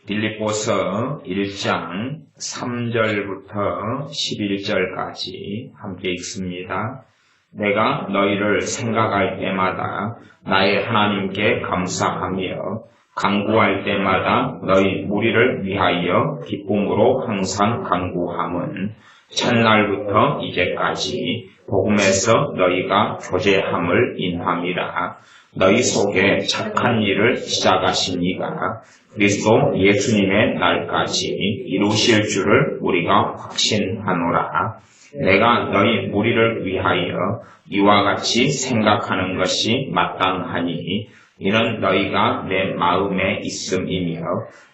빌립보서 1장 3절부터 11절까지 함께 읽습니다. 내가 너희를 생각할 때마다 나의 하나님께 감사하며 간구할 때마다 너희 무리를 위하여 기쁨으로 항상 간구함은 첫날부터 이제까지 복음에서 너희가 교제함을 인함이라. 너희 속에 착한 일을 시작하신 이가 그리스도 예수님의 날까지 이루실 줄을 우리가 확신하노라. 내가 너희 무리를 위하여 이와 같이 생각하는 것이 마땅하니 이는 너희가 내 마음에 있음이며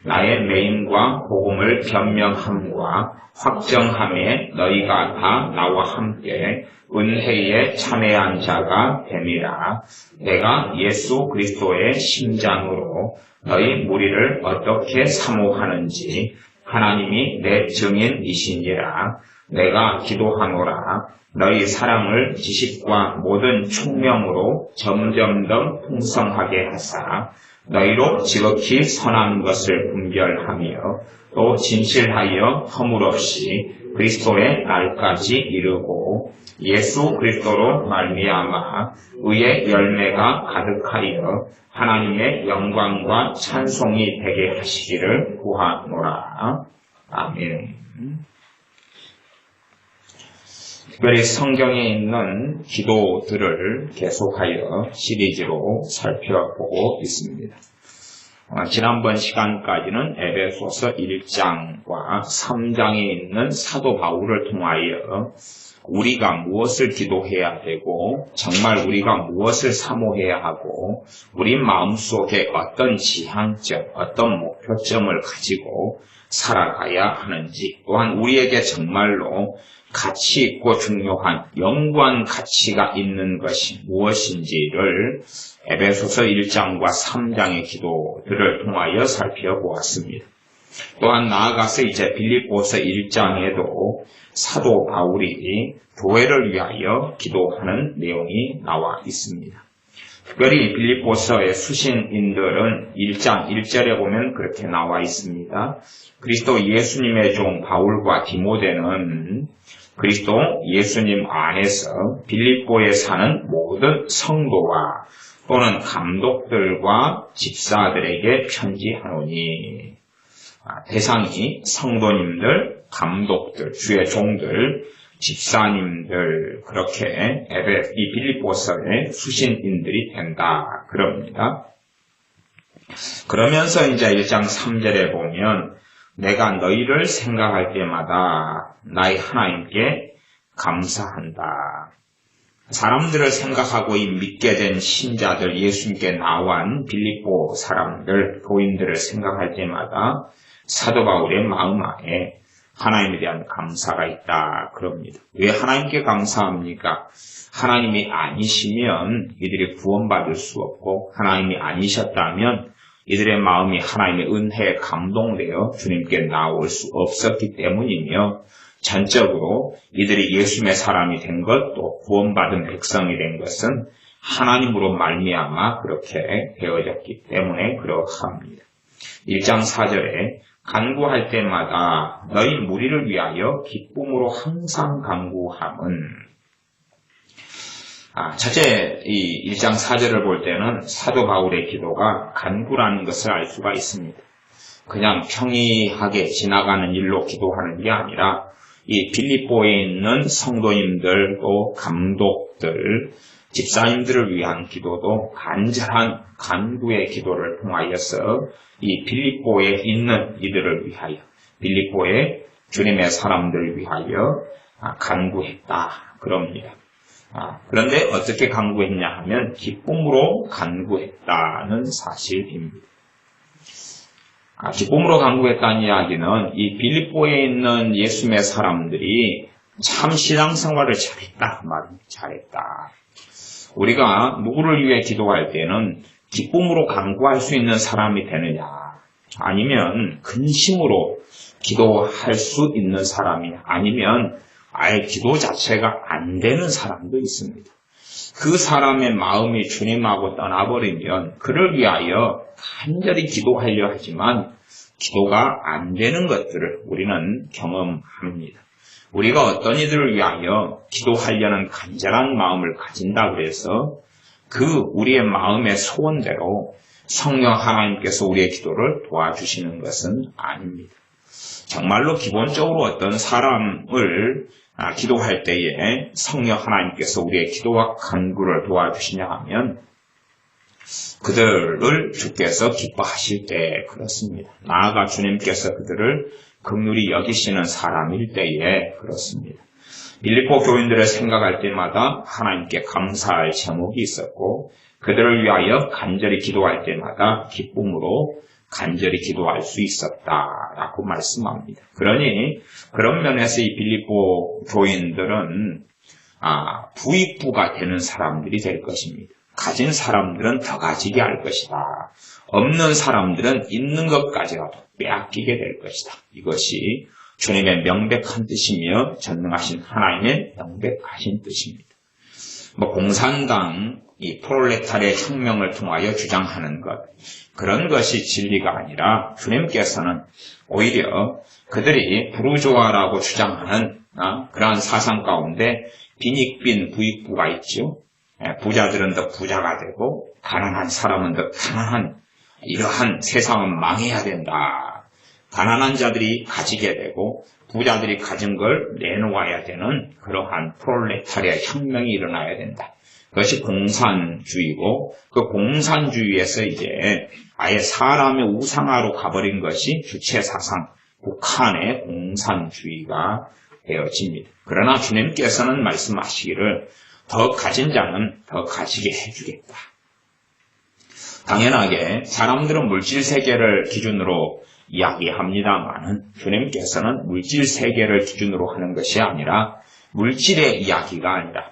나의 매임과 복음을 변명함과 확정함에 너희가 다 나와 함께 은혜에 참여한 자가 됨이라. 내가 예수 그리스도의 심장으로 너희 무리를 어떻게 사모하는지 하나님이 내 증인이시니라. 내가 기도하노라. 너희 사랑을 지식과 모든 총명으로 점점 더 풍성하게 하사 너희로 지극히 선한 것을 분별하며 또 진실하여 허물없이 그리스도의 날까지 이르고 예수 그리스도로 말미암아 의의 열매가 가득하여 하나님의 영광과 찬송이 되게 하시기를 구하노라. 아멘. 특별히 성경에 있는 기도들을 계속하여 시리즈로 살펴보고 있습니다. 지난번 시간까지는 에베소서 1장과 3장에 있는 사도 바울을 통하여 우리가 무엇을 기도해야 되고 정말 우리가 무엇을 사모해야 하고 우리 마음속에 어떤 지향점, 어떤 목표점을 가지고 살아가야 하는지, 또한 우리에게 정말로 가치 있고 중요한 영구한 가치가 있는 것이 무엇인지를 에베소서 1장과 3장의 기도들을 통하여 살펴보았습니다. 또한 나아가서 이제 빌립보서 1장에도 사도 바울이 교회를 위하여 기도하는 내용이 나와 있습니다. 특별히 빌립보서의 수신인들은 1장 1절에 보면 그렇게 나와 있습니다. 그리스도 예수님의 종 바울과 디모데는 그리스도 예수님 안에서 빌립보에 사는 모든 성도와 또는 감독들과 집사들에게 편지하노니, 대상이 성도님들, 감독들, 주의 종들, 집사님들, 그렇게 이 빌립보서의 수신인들이 된다 그럽니다. 그러면서 이제 1장 3절에 보면 내가 너희를 생각할 때마다 나의 하나님께 감사한다. 사람들을 생각하고 믿게 된 신자들, 예수님께 나온 빌립보 사람들, 교인들을 생각할 때마다 사도 바울의 마음 안에 하나님에 대한 감사가 있다 그럽니다. 왜 하나님께 감사합니까? 하나님이 아니시면 이들이 구원받을 수 없고, 하나님이 아니셨다면 이들의 마음이 하나님의 은혜에 감동되어 주님께 나올 수 없었기 때문이며, 전적으로 이들이 예수님의 사람이 된 것, 또 구원받은 백성이 된 것은 하나님으로 말미암아 그렇게 되어졌기 때문에 그러합니다. 1장 4절에 간구할 때마다 너희 무리를 위하여 기쁨으로 항상 간구함은, 첫째 이 1장 4절을 볼 때는 사도 바울의 기도가 간구라는 것을 알 수가 있습니다. 그냥 평이하게 지나가는 일로 기도하는 게 아니라 이 빌립보에 있는 성도님들, 또 감독들, 집사님들을 위한 기도도 간절한 간구의 기도를 통하여서 이 빌립보에 있는 이들을 위하여, 빌립보의 주님의 사람들을 위하여 간구했다 그럽니다. 그런데 어떻게 간구했냐 하면 기쁨으로 간구했다는 사실입니다. 기쁨으로 간구했다는 이야기는 이 빌립보에 있는 예수님의 사람들이 참 신앙생활을 잘했다 그 말입니다. 잘했다. 우리가 누구를 위해 기도할 때는 기쁨으로 간구할 수 있는 사람이 되느냐, 아니면 근심으로 기도할 수 있는 사람이, 아니면 아예 기도 자체가 안 되는 사람도 있습니다. 그 사람의 마음이 주님하고 떠나버리면 그를 위하여 간절히 기도하려 하지만 기도가 안 되는 것들을 우리는 경험합니다. 우리가 어떤 이들을 위하여 기도하려는 간절한 마음을 가진다 그래서 그 우리의 마음의 소원대로 성령 하나님께서 우리의 기도를 도와주시는 것은 아닙니다. 정말로 기본적으로 어떤 사람을 기도할 때에 성령 하나님께서 우리의 기도와 간구를 도와주시냐 하면 그들을 주께서 기뻐하실 때 그렇습니다. 나아가 주님께서 그들을 긍휼히 여기시는 사람일 때에 그렇습니다. 빌립보 교인들을 생각할 때마다 하나님께 감사할 제목이 있었고 그들을 위하여 간절히 기도할 때마다 기쁨으로 간절히 기도할 수 있었다라고 말씀합니다. 그러니 그런 면에서 이 빌립보 교인들은 부익부가 되는 사람들이 될 것입니다. 가진 사람들은 더 가지게 할 것이다. 없는 사람들은 있는 것까지라도 빼앗기게 될 것이다. 이것이 주님의 명백한 뜻이며 전능하신 하나님의 명백하신 뜻입니다. 공산당 이 프롤레타리아 혁명을 통하여 주장하는 것 그런 것이 진리가 아니라 주님께서는 오히려 그들이 부르주아라고 주장하는 그러한 사상 가운데 빈익빈 부익부가 있죠. 부자들은 더 부자가 되고 가난한 사람은 더 가난한 이러한 세상은 망해야 된다. 가난한 자들이 가지게 되고 부자들이 가진 걸 내놓아야 되는 그러한 프롤레타리아 혁명이 일어나야 된다. 그것이 공산주의고 그 공산주의에서 이제 아예 사람의 우상화로 가버린 것이 주체사상 북한의 공산주의가 되어집니다. 그러나 주님께서는 말씀하시기를 더 가진 자는 더 가지게 해주겠다. 당연하게 사람들은 물질 세계를 기준으로 이야기합니다만은 주님께서는 물질 세계를 기준으로 하는 것이 아니라 물질의 이야기가 아니라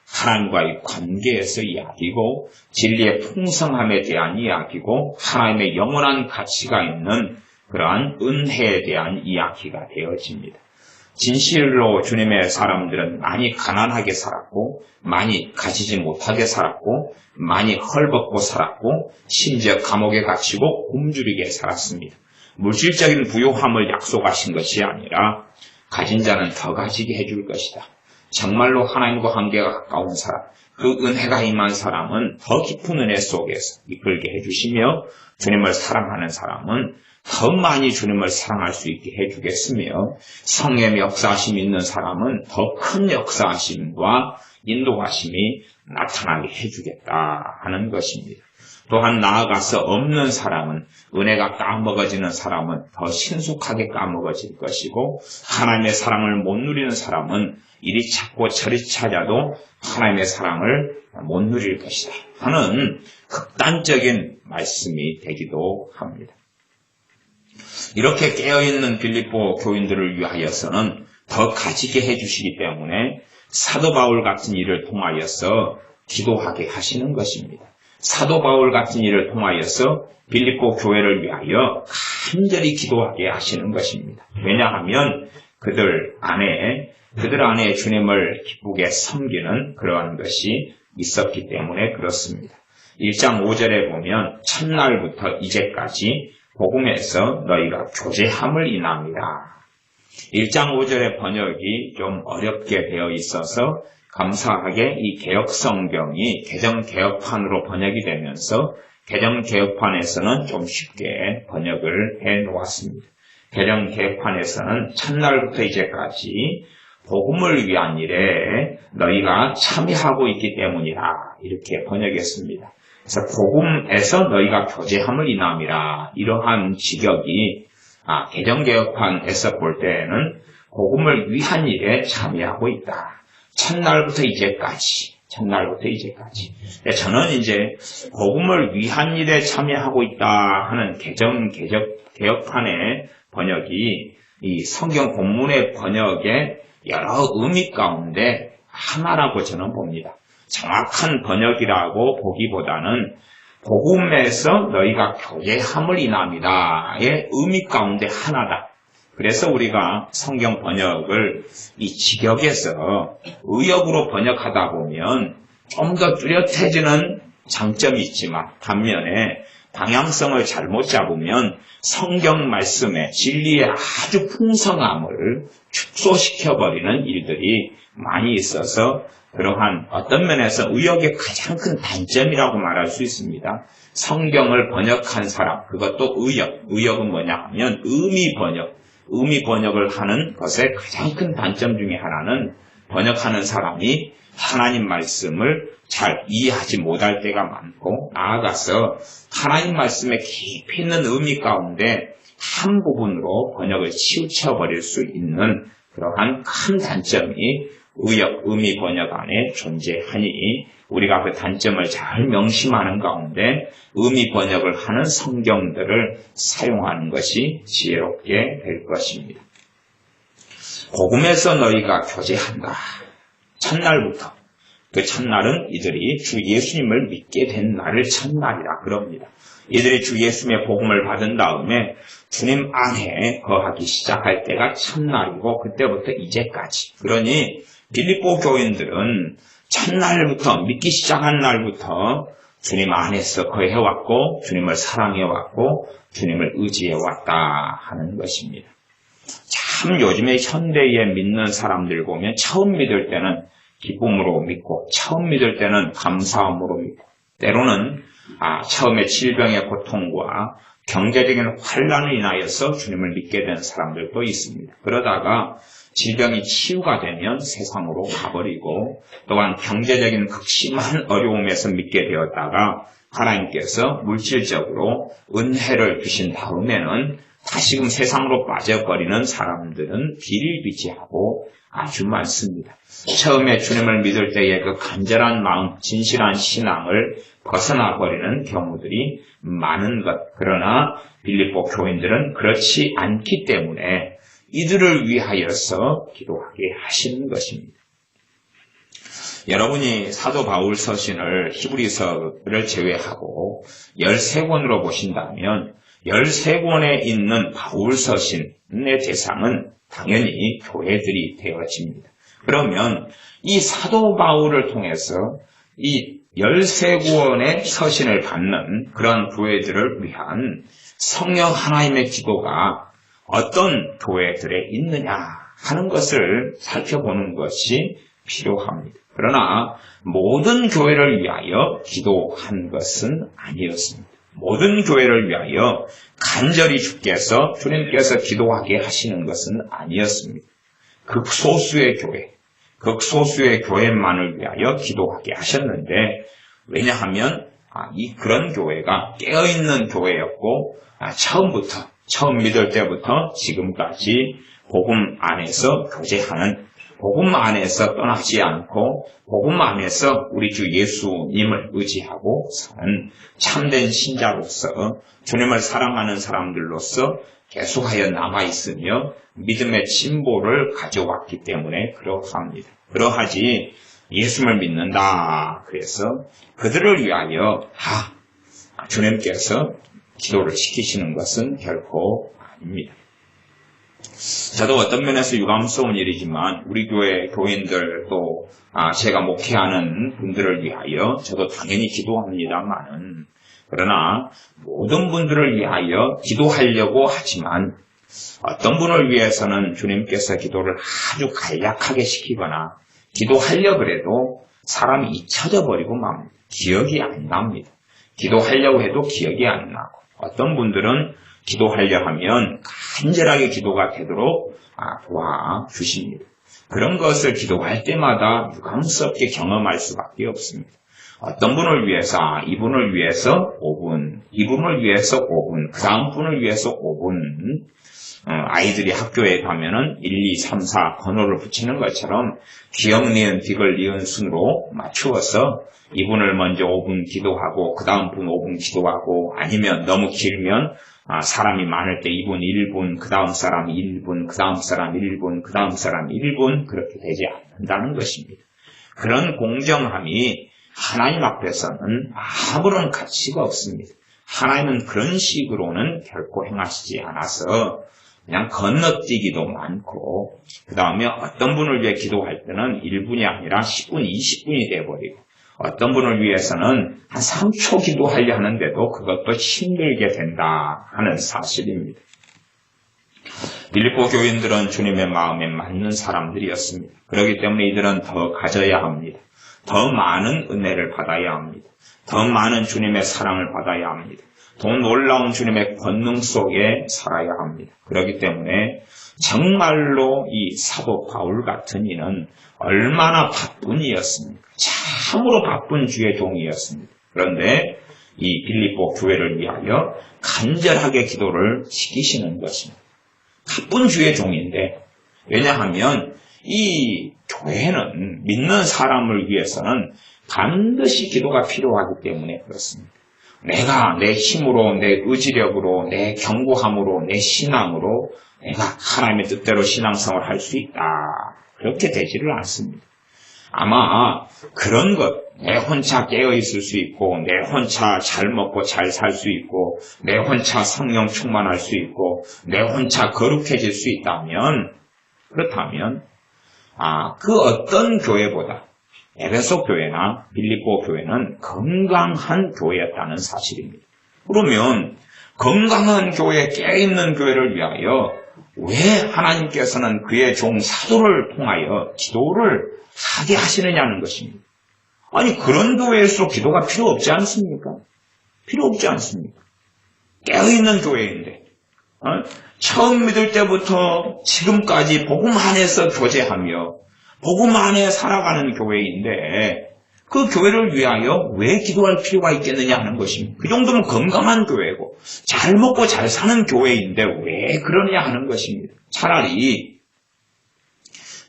하나님과의 관계에서 이야기고 진리의 풍성함에 대한 이야기고 하나님의 영원한 가치가 있는 그러한 은혜에 대한 이야기가 되어집니다. 진실로 주님의 사람들은 많이 가난하게 살았고 많이 가지지 못하게 살았고 많이 헐벗고 살았고 심지어 감옥에 갇히고 굶주리게 살았습니다. 물질적인 부요함을 약속하신 것이 아니라 가진 자는 더 가지게 해줄 것이다. 정말로 하나님과 관계가 가까운 사람, 그 은혜가 임한 사람은 더 깊은 은혜 속에서 이끌게 해주시며 주님을 사랑하는 사람은 더 많이 주님을 사랑할 수 있게 해주겠으며 성령의 역사하심이 있는 사람은 더 큰 역사하심과 인도하심이 나타나게 해주겠다 하는 것입니다. 또한 나아가서 없는 사람은 은혜가 까먹어지는 사람은 더 신속하게 까먹어질 것이고 하나님의 사랑을 못 누리는 사람은 이리 찾고 저리 찾아도 하나님의 사랑을 못 누릴 것이다 하는 극단적인 말씀이 되기도 합니다. 이렇게 깨어있는 빌립보 교인들을 위하여서는 더 가지게 해주시기 때문에 사도 바울 같은 일을 통하여서 기도하게 하시는 것입니다. 사도 바울 같은 일을 통하여서 빌립보 교회를 위하여 간절히 기도하게 하시는 것입니다. 왜냐하면 그들 안에 주님을 기쁘게 섬기는 그러한 것이 있었기 때문에 그렇습니다. 1장 5절에 보면 첫날부터 이제까지 복음에서 너희가 교제함을 인합니다. 1장 5절의 번역이 좀 어렵게 되어 있어서 감사하게 이 개역성경이 개정개혁판으로 번역이 되면서 개정개혁판에서는 좀 쉽게 번역을 해놓았습니다. 개정개혁판에서는 첫날부터 이제까지 복음을 위한 일에 너희가 참여하고 있기 때문이라 이렇게 번역했습니다. 그래서 복음에서 너희가 교제함을 인함이라 이러한 직역이 개정개혁판에서 볼 때에는 복음을 위한 일에 참여하고 있다. 첫날부터 이제까지. 저는 이제 복음을 위한 일에 참여하고 있다 하는 개정개혁판의 번역이 이 성경 본문의 번역의 여러 의미 가운데 하나라고 저는 봅니다. 정확한 번역이라고 보기보다는 복음에서 너희가 교제함을 인함이다의 의미 가운데 하나다. 그래서 우리가 성경 번역을 이 직역에서 의역으로 번역하다 보면 좀 더 뚜렷해지는 장점이 있지만 반면에 방향성을 잘못 잡으면 성경 말씀의 진리의 아주 풍성함을 축소시켜버리는 일들이 많이 있어서 그러한 어떤 면에서 의역의 가장 큰 단점이라고 말할 수 있습니다. 성경을 번역한 사람, 그것도 의역은 뭐냐 하면 의미 번역을 하는 것의 가장 큰 단점 중에 하나는 번역하는 사람이 하나님 말씀을 잘 이해하지 못할 때가 많고, 나아가서 하나님 말씀의 깊이 있는 의미 가운데 한 부분으로 번역을 치우쳐버릴 수 있는 그러한 큰 단점이 의미 번역 안에 존재하니, 우리가 그 단점을 잘 명심하는 가운데 의미 번역을 하는 성경들을 사용하는 것이 지혜롭게 될 것입니다. 복음에서 너희가 교제한다. 첫날부터, 그 첫날은 이들이 주 예수님을 믿게 된 날을 첫날이라 그럽니다. 이들이 주 예수님의 복음을 받은 다음에 주님 안에 거하기 시작할 때가 첫날이고, 그때부터 이제까지. 그러니 빌립보 교인들은 첫날부터, 믿기 시작한 날부터 주님 안에서 거해왔고, 주님을 사랑해왔고, 주님을 의지해왔다 하는 것입니다. 참 요즘에 현대에 믿는 사람들 보면 처음 믿을 때는 기쁨으로 믿고, 처음 믿을 때는 감사함으로 믿고, 때로는 처음에 질병의 고통과 경제적인 환란을 인하여서 주님을 믿게 된 사람들도 있습니다. 그러다가 질병이 치유가 되면 세상으로 가버리고, 또한 경제적인 극심한 어려움에서 믿게 되었다가 하나님께서 물질적으로 은혜를 주신 다음에는 다시금 세상으로 빠져버리는 사람들은 비일비재하고 아주 많습니다. 처음에 주님을 믿을 때의 그 간절한 마음, 진실한 신앙을 벗어나버리는 경우들이 많은 것. 그러나 빌립보 교인들은 그렇지 않기 때문에 이들을 위하여서 기도하게 하시는 것입니다. 여러분이 사도 바울 서신을 히브리서를 제외하고 13권으로 보신다면 13권에 있는 바울 서신의 대상은 당연히 교회들이 되어집니다. 그러면 이 사도 바울을 통해서 이 13권의 서신을 받는 그런 교회들을 위한 성령 하나님의 기도가 어떤 교회들에 있느냐 하는 것을 살펴보는 것이 필요합니다. 그러나 모든 교회를 위하여 기도한 것은 아니었습니다. 모든 교회를 위하여 간절히 주님께서 기도하게 하시는 것은 아니었습니다. 극소수의 교회만을 위하여 기도하게 하셨는데, 왜냐하면 그런 교회가 깨어있는 교회였고, 처음 믿을 때부터 지금까지 복음 안에서 교제하는, 복음 안에서 떠나지 않고 복음 안에서 우리 주 예수님을 의지하고 사는 참된 신자로서, 주님을 사랑하는 사람들로서 계속하여 남아있으며 믿음의 진보를 가져왔기 때문에 그러합니다. 그러하지 예수를 믿는다 그래서 그들을 위하여 주님께서 기도를 시키시는 것은 결코 아닙니다. 저도 어떤 면에서 유감스러운 일이지만 우리 교회 교인들 또 제가 목회하는 분들을 위하여 저도 당연히 기도합니다만은, 그러나 모든 분들을 위하여 기도하려고 하지만 어떤 분을 위해서는 주님께서 기도를 아주 간략하게 시키거나 기도하려고 그래도 사람이 잊혀져 버리고 맙니다. 기억이 안 납니다. 기도하려고 해도 기억이 안 나고, 어떤 분들은 기도하려 하면 간절하게 기도가 되도록 도와주십니다. 그런 것을 기도할 때마다 유감스럽게 경험할 수밖에 없습니다. 어떤 분을 위해서, 이분을 위해서 5분, 이분을 위해서 5분, 그 다음 분을 위해서 5분, 아이들이 학교에 가면은 1, 2, 3, 4 번호를 붙이는 것처럼 기역, 니은, 디귿, 리은 순으로 맞추어서 이분을 먼저 5분 기도하고 그 다음 분 5분 기도하고, 아니면 너무 길면 사람이 많을 때 2분, 1분, 그 다음 사람 1분, 그 다음 사람 1분, 그 다음 사람 1분, 그렇게 되지 않는다는 것입니다. 그런 공정함이 하나님 앞에서는 아무런 가치가 없습니다. 하나님은 그런 식으로는 결코 행하시지 않아서 그냥 건너뛰기도 많고, 그 다음에 어떤 분을 위해 기도할 때는 1분이 아니라 10분, 20분이 돼버리고, 어떤 분을 위해서는 한 3초 기도하려 하는데도 그것도 힘들게 된다 하는 사실입니다. 빌립보 교인들은 주님의 마음에 맞는 사람들이었습니다. 그렇기 때문에 이들은 더 가져야 합니다. 더 많은 은혜를 받아야 합니다. 더 많은 주님의 사랑을 받아야 합니다. 더 놀라운 주님의 권능 속에 살아야 합니다. 그렇기 때문에 정말로 이 사도 바울 같은 이는 얼마나 바쁜 이였습니까? 참으로 바쁜 주의 종이었습니다. 그런데 이 빌립보 교회를 위하여 간절하게 기도를 시키시는 것입니다. 바쁜 주의 종인데, 왜냐하면 이 교회는 믿는 사람을 위해서는 반드시 기도가 필요하기 때문에 그렇습니다. 내가 내 힘으로, 내 의지력으로, 내 견고함으로, 내 신앙으로 내가 하나님의 뜻대로 신앙생활을 할 수 있다. 그렇게 되지를 않습니다. 아마 그런 것, 내 혼자 깨어있을 수 있고, 내 혼자 잘 먹고 잘 살 수 있고, 내 혼자 성령 충만할 수 있고, 내 혼자 거룩해질 수 있다면, 그렇다면 그 어떤 교회보다 에베소 교회나 빌립보 교회는 건강한 교회였다는 사실입니다. 그러면 건강한 교회, 깨어있는 교회를 위하여 왜 하나님께서는 그의 종 사도를 통하여 기도를 하게 하시느냐는 것입니다. 아니, 그런 교회일수록 기도가 필요 없지 않습니까? 필요 없지 않습니까? 깨어있는 교회인데, 처음 믿을 때부터 지금까지 복음 안에서 교제하며 복음 안에 살아가는 교회인데 그 교회를 위하여 왜 기도할 필요가 있겠느냐 하는 것입니다. 그 정도면 건강한 교회고 잘 먹고 잘 사는 교회인데 왜 그러냐 하는 것입니다. 차라리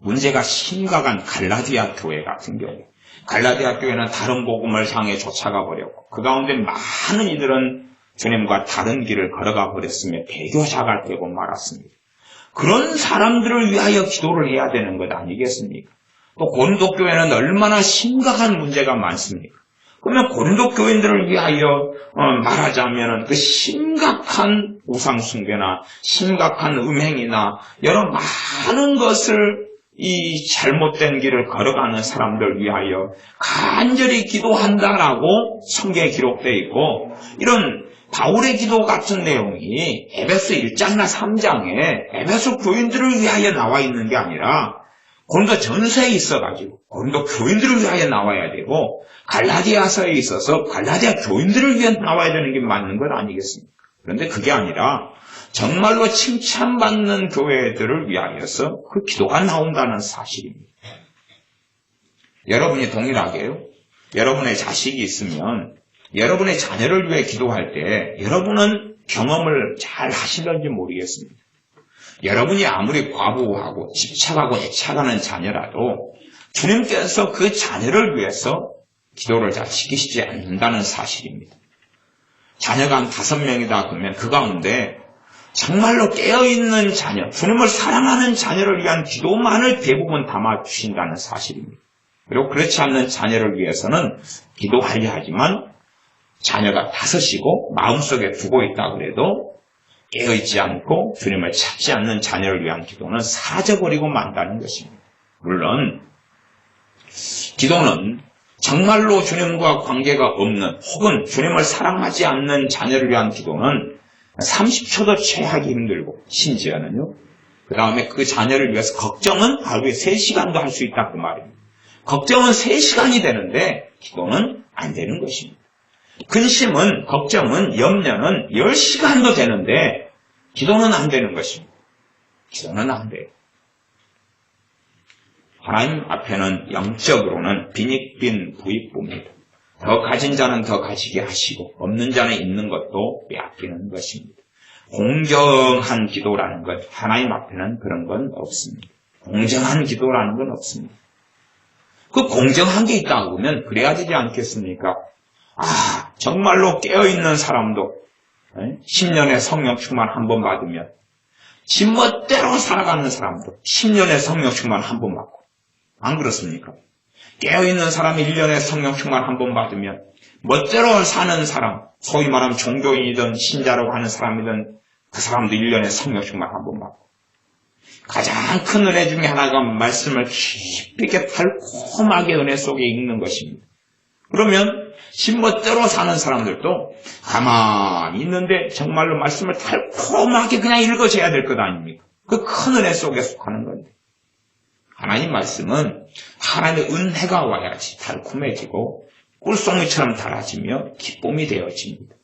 문제가 심각한 갈라디아 교회 같은 경우, 갈라디아 교회는 다른 복음을 향해 쫓아가 버렸고 그 가운데 많은 이들은 주님과 다른 길을 걸어가 버렸으며 배교자가 되고 말았습니다. 그런 사람들을 위하여 기도를 해야 되는 것 아니겠습니까? 또 고린도 교회는 얼마나 심각한 문제가 많습니까? 그러면 고린도 교인들을 위하여 말하자면 그 심각한 우상숭배나 심각한 음행이나 여러 많은 것을 이 잘못된 길을 걸어가는 사람들 위하여 간절히 기도한다라고 성경에 기록되어 있고, 이런 바울의 기도 같은 내용이 에베소 1장이나 3장에 에베소 교인들을 위하여 나와 있는 게 아니라 고린도 전서에 있어가지고 고린도 교인들을 위하여 나와야 되고, 갈라디아서에 있어서 갈라디아 교인들을 위해 나와야 되는 게 맞는 것 아니겠습니까? 그런데 그게 아니라 정말로 칭찬받는 교회들을 위하여서 그 기도가 나온다는 사실입니다. 여러분이 동일하게요, 여러분의 자식이 있으면 여러분의 자녀를 위해 기도할 때 여러분은 경험을 잘 하시는지 모르겠습니다. 여러분이 아무리 과부하고 집착하고 애착하는 자녀라도 주님께서 그 자녀를 위해서 기도를 잘 시키시지 않는다는 사실입니다. 자녀가 한 5명이다 그러면 그 가운데 정말로 깨어있는 자녀, 주님을 사랑하는 자녀를 위한 기도만을 대부분 담아주신다는 사실입니다. 그리고 그렇지 않는 자녀를 위해서는 기도하려 하지만 자녀가 5이고 마음속에 두고 있다 그래도 깨어있지 않고 주님을 찾지 않는 자녀를 위한 기도는 사라져버리고 만다는 것입니다. 물론 기도는 정말로 주님과 관계가 없는 혹은 주님을 사랑하지 않는 자녀를 위한 기도는 30초도 취하기 힘들고, 심지어는요, 그 다음에 그 자녀를 위해서 걱정은 하루에 3시간도 할 수 있다 그 말입니다. 걱정은 3시간이 되는데 기도는 안 되는 것입니다. 근심은, 걱정은, 염려는 10시간도 되는데 기도는 안 되는 것입니다. 기도는 안 돼요. 하나님 앞에는 영적으로는 빈익빈 부익부입니다. 더 가진 자는 더 가지게 하시고 없는 자는 있는 것도 빼앗기는 것입니다. 공정한 기도라는 것, 하나님 앞에는 그런 건 없습니다. 공정한 기도라는 건 없습니다. 그 공정한 게 있다고 하면 그래야 되지 않겠습니까? 정말로 깨어있는 사람도 10년의 성령 충만 한 번 받으면, 지 멋대로 살아가는 사람도 10년의 성령 충만 한 번 받고, 안 그렇습니까? 깨어있는 사람이 1년의 성령 충만 한 번 받으면 멋대로 사는 사람, 소위 말하면 종교인이든 신자라고 하는 사람이든 그 사람도 1년의 성령 충만 한 번 받고, 가장 큰 은혜 중에 하나가 말씀을 깊이 있게 달콤하게 은혜 속에 읽는 것입니다. 그러면 신멋대로 사는 사람들도 가만히 있는데 정말로 말씀을 달콤하게 그냥 읽어줘야 될 것 아닙니까? 그 큰 은혜 속에 속하는 건데. 하나님 말씀은 하나님의 은혜가 와야지 달콤해지고 꿀송이처럼 달아지며 기쁨이 되어집니다.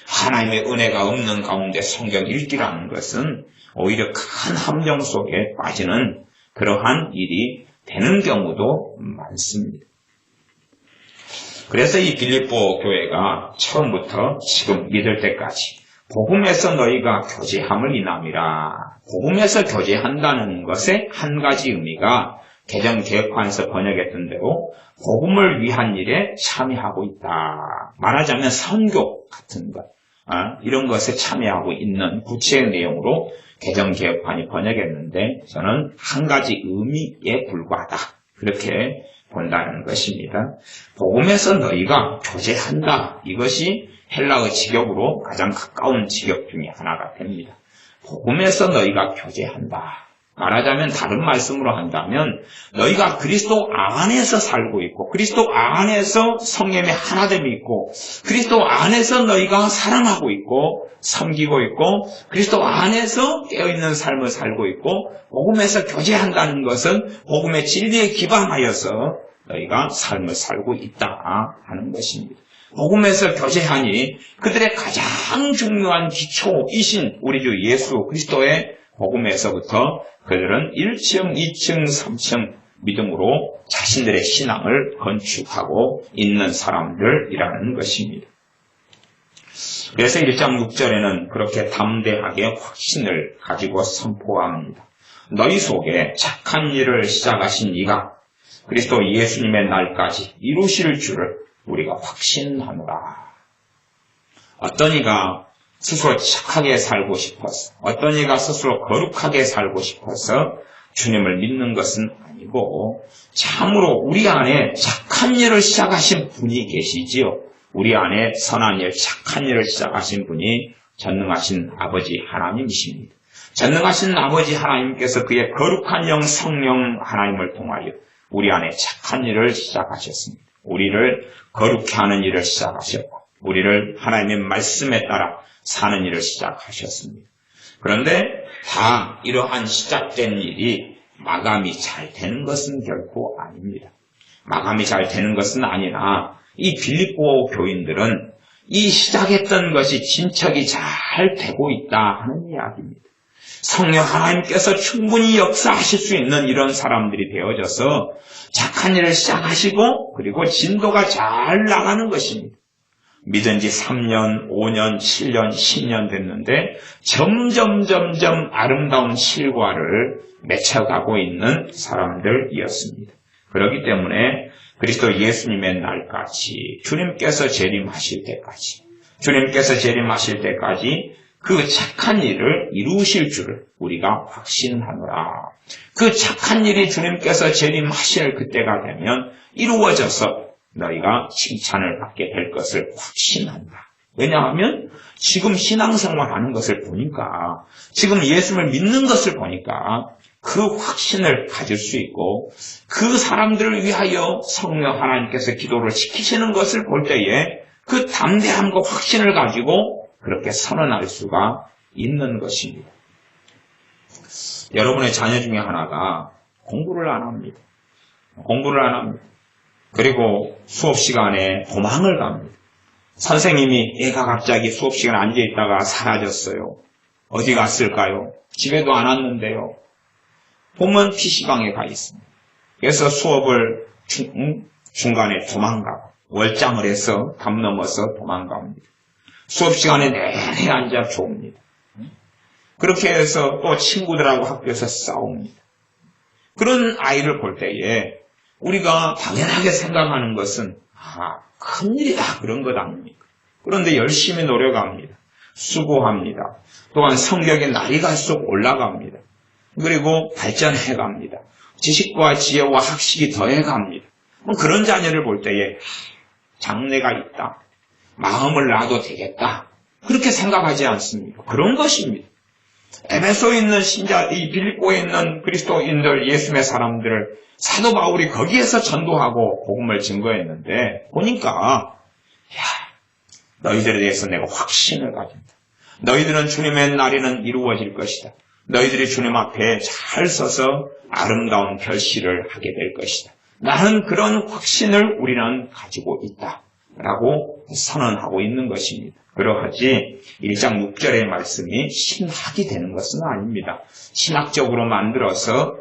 하나님의 은혜가 없는 가운데 성경 읽기라는 것은 오히려 큰 함정 속에 빠지는 그러한 일이 되는 경우도 많습니다. 그래서 이 빌립보 교회가 처음부터 지금 믿을 때까지 복음에서 너희가 교제함을 인함이라. 복음에서 교제한다는 것의 한 가지 의미가 개정개혁판에서 번역했던 대로 복음을 위한 일에 참여하고 있다. 말하자면 선교 같은 것, 이런 것에 참여하고 있는 구체의 내용으로 개정개혁판이 번역했는데 저는 한 가지 의미에 불과하다. 그렇게 본다는 것입니다. 복음에서 너희가 교제한다. 이것이 헬라어 직역으로 가장 가까운 직역 중에 하나가 됩니다. 복음에서 너희가 교제한다. 말하자면 다른 말씀으로 한다면 너희가 그리스도 안에서 살고 있고 그리스도 안에서 성령의 하나됨이 있고 그리스도 안에서 너희가 사랑하고 있고 섬기고 있고 그리스도 안에서 깨어있는 삶을 살고 있고 복음에서 교제한다는 것은 복음의 진리에 기반하여서 너희가 삶을 살고 있다 하는 것입니다. 복음에서 교제하니 그들의 가장 중요한 기초이신 우리 주 예수 그리스도의 복음에서부터 그들은 1층, 2층, 3층 믿음으로 자신들의 신앙을 건축하고 있는 사람들이라는 것입니다. 그래서 1장 6절에는 그렇게 담대하게 확신을 가지고 선포합니다. 너희 속에 착한 일을 시작하신 이가 그리스도 예수님의 날까지 이루실 줄을 우리가 확신하노라. 어떤 이가 스스로 착하게 살고 싶어서 어떤 이가 스스로 거룩하게 살고 싶어서 주님을 믿는 것은 아니고 참으로 우리 안에 착한 일을 시작하신 분이 계시지요. 우리 안에 선한 일, 착한 일을 시작하신 분이 전능하신 아버지 하나님이십니다. 전능하신 아버지 하나님께서 그의 거룩한 영 성령 하나님을 통하여 우리 안에 착한 일을 시작하셨습니다. 우리를 거룩해 하는 일을 시작하셨고 우리를 하나님의 말씀에 따라 사는 일을 시작하셨습니다. 그런데 다 이러한 시작된 일이 마감이 잘 되는 것은 결코 아닙니다. 마감이 잘 되는 것은 아니라 이 빌립보 교인들은 이 시작했던 것이 진척이 잘 되고 있다 하는 이야기입니다. 성령 하나님께서 충분히 역사하실 수 있는 이런 사람들이 되어져서 착한 일을 시작하시고 그리고 진도가 잘 나가는 것입니다. 믿은 지 3년, 5년, 7년, 10년 됐는데 점점 아름다운 실과를 맺혀가고 있는 사람들이었습니다. 그렇기 때문에 그리스도 예수님의 날까지 주님께서 재림하실 때까지 그 착한 일을 이루실 줄을 우리가 확신하노라. 그 착한 일이 주님께서 재림하실 그때가 되면 이루어져서 너희가 칭찬을 받게 될 것을 확신한다. 왜냐하면 지금 신앙생활하는 것을 보니까 지금 예수를 믿는 것을 보니까 그 확신을 가질 수 있고 그 사람들을 위하여 성령 하나님께서 기도를 시키시는 것을 볼 때에 그 담대함과 확신을 가지고 그렇게 선언할 수가 있는 것입니다. 여러분의 자녀 중에 하나가 공부를 안 합니다. 그리고 수업 시간에 도망을 갑니다. 선생님이 얘가 갑자기 수업 시간에 앉아있다가 사라졌어요. 어디 갔을까요? 집에도 안 왔는데요. 보면 PC방에 가 있습니다. 그래서 수업을 중간에 도망가고 월장을 해서 담 넘어서 도망갑니다. 수업 시간에 내내 앉아 좁니다. 그렇게 해서 또 친구들하고 학교에서 싸웁니다. 그런 아이를 볼 때에 우리가 당연하게 생각하는 것은 큰일이다 그런 것 아닙니까? 그런데 열심히 노력합니다. 수고합니다. 또한 성격의 날이 갈수록 올라갑니다. 그리고 발전해갑니다. 지식과 지혜와 학식이 더해갑니다. 그런 자녀를 볼 때에 장래가 있다. 마음을 놔도 되겠다. 그렇게 생각하지 않습니까? 그런 것입니다. 에베소에 있는 신자, 이 빌립보에 있는 그리스도인들, 예수님의 사람들을 사도 바울이 거기에서 전도하고 복음을 증거했는데 보니까 너희들에 대해서 내가 확신을 가진다. 너희들은 주님의 날에는 이루어질 것이다. 너희들이 주님 앞에 잘 서서 아름다운 결실을 하게 될 것이다. 나는 그런 확신을 우리는 가지고 있다. 라고 선언하고 있는 것입니다. 그러하지 1장 6절의 말씀이 신학이 되는 것은 아닙니다. 신학적으로 만들어서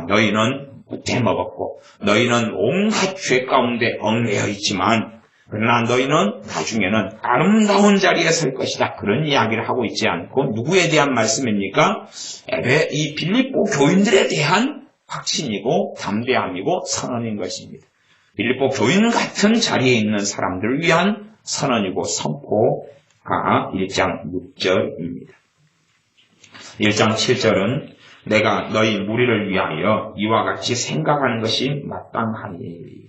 너희는 무태 먹었고 너희는 온갖 죄 가운데 얽매여 있지만 그러나 너희는 나중에는 아름다운 자리에 설 것이다. 그런 이야기를 하고 있지 않고 누구에 대한 말씀입니까? 이 빌립보 교인들에 대한 확신이고 담대함이고 선언인 것입니다. 빌립보 교인 같은 자리에 있는 사람들을 위한 선언이고 선포가 1장 6절입니다. 1장 7절은 내가 너희 무리를 위하여 이와 같이 생각하는 것이 마땅하니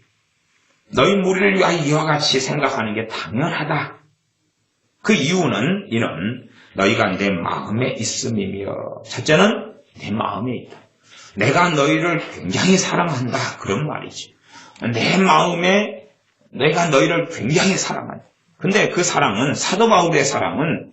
너희 무리를 위하여 이와 같이 생각하는 게 당연하다. 그 이유는 이는 너희가 내 마음에 있음이며 첫째는 내 마음에 있다. 내가 너희를 굉장히 사랑한다. 그런 말이지. 내 마음에 내가 너희를 굉장히 사랑한다. 근데 그 사랑은 사도 바울의 사랑은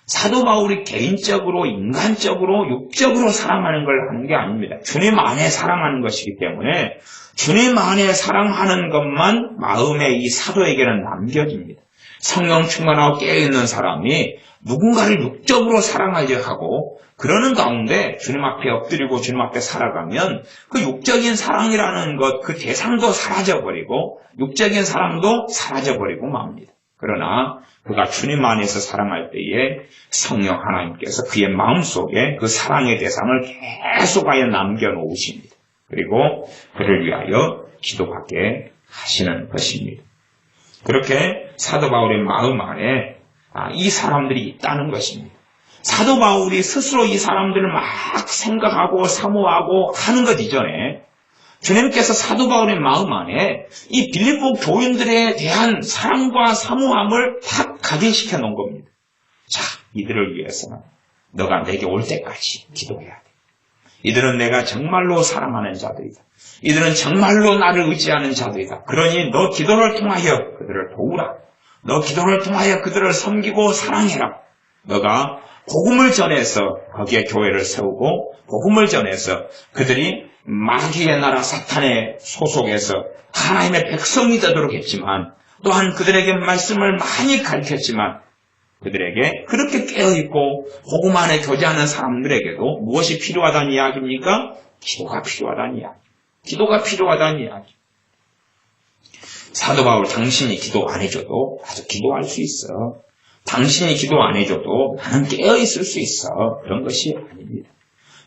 사도 바울이 개인적으로 인간적으로 육적으로 사랑하는 걸 하는 게 아닙니다. 주님 안에 사랑하는 것이기 때문에 주님 안에 사랑하는 것만 마음에 이 사도에게는 남겨집니다. 성령 충만하고 깨어있는 사람이 누군가를 육적으로 사랑하려 하고 그러는 가운데 주님 앞에 엎드리고 주님 앞에 살아가면 그 육적인 사랑이라는 것, 그 대상도 사라져버리고 육적인 사랑도 사라져버리고 맙니다. 그러나 그가 주님 안에서 사랑할 때에 성령 하나님께서 그의 마음속에 그 사랑의 대상을 계속하여 남겨놓으십니다. 그리고 그를 위하여 기도하게 하시는 것입니다. 그렇게 사도 바울의 마음 안에 이 사람들이 있다는 것입니다. 사도 바울이 스스로 이 사람들을 막 생각하고 사모하고 하는 것 이전에 주님께서 사도 바울의 마음 안에 이 빌립보 교인들에 대한 사랑과 사모함을 다 각인시켜 놓은 겁니다. 자, 이들을 위해서는 너가 내게 올 때까지 기도해야 돼. 이들은 내가 정말로 사랑하는 자들이다. 이들은 정말로 나를 의지하는 자들이다. 그러니 너 기도를 통하여 그들을 도우라. 너 기도를 통하여 그들을 섬기고 사랑해라. 너가 복음을 전해서 거기에 교회를 세우고 복음을 전해서 그들이 마귀의 나라 사탄의 소속에서 하나님의 백성이 되도록 했지만 또한 그들에게 말씀을 많이 가르쳤지만 그들에게 그렇게 깨어있고 복음 안에 교제하는 사람들에게도 무엇이 필요하다는 이야기입니까? 기도가 필요하다는 이야기. 기도가 필요하다는 이야기. 사도 바울 당신이 기도 안 해줘도 나도 기도할 수 있어. 당신이 기도 안 해줘도 나는 깨어있을 수 있어. 그런 것이 아닙니다.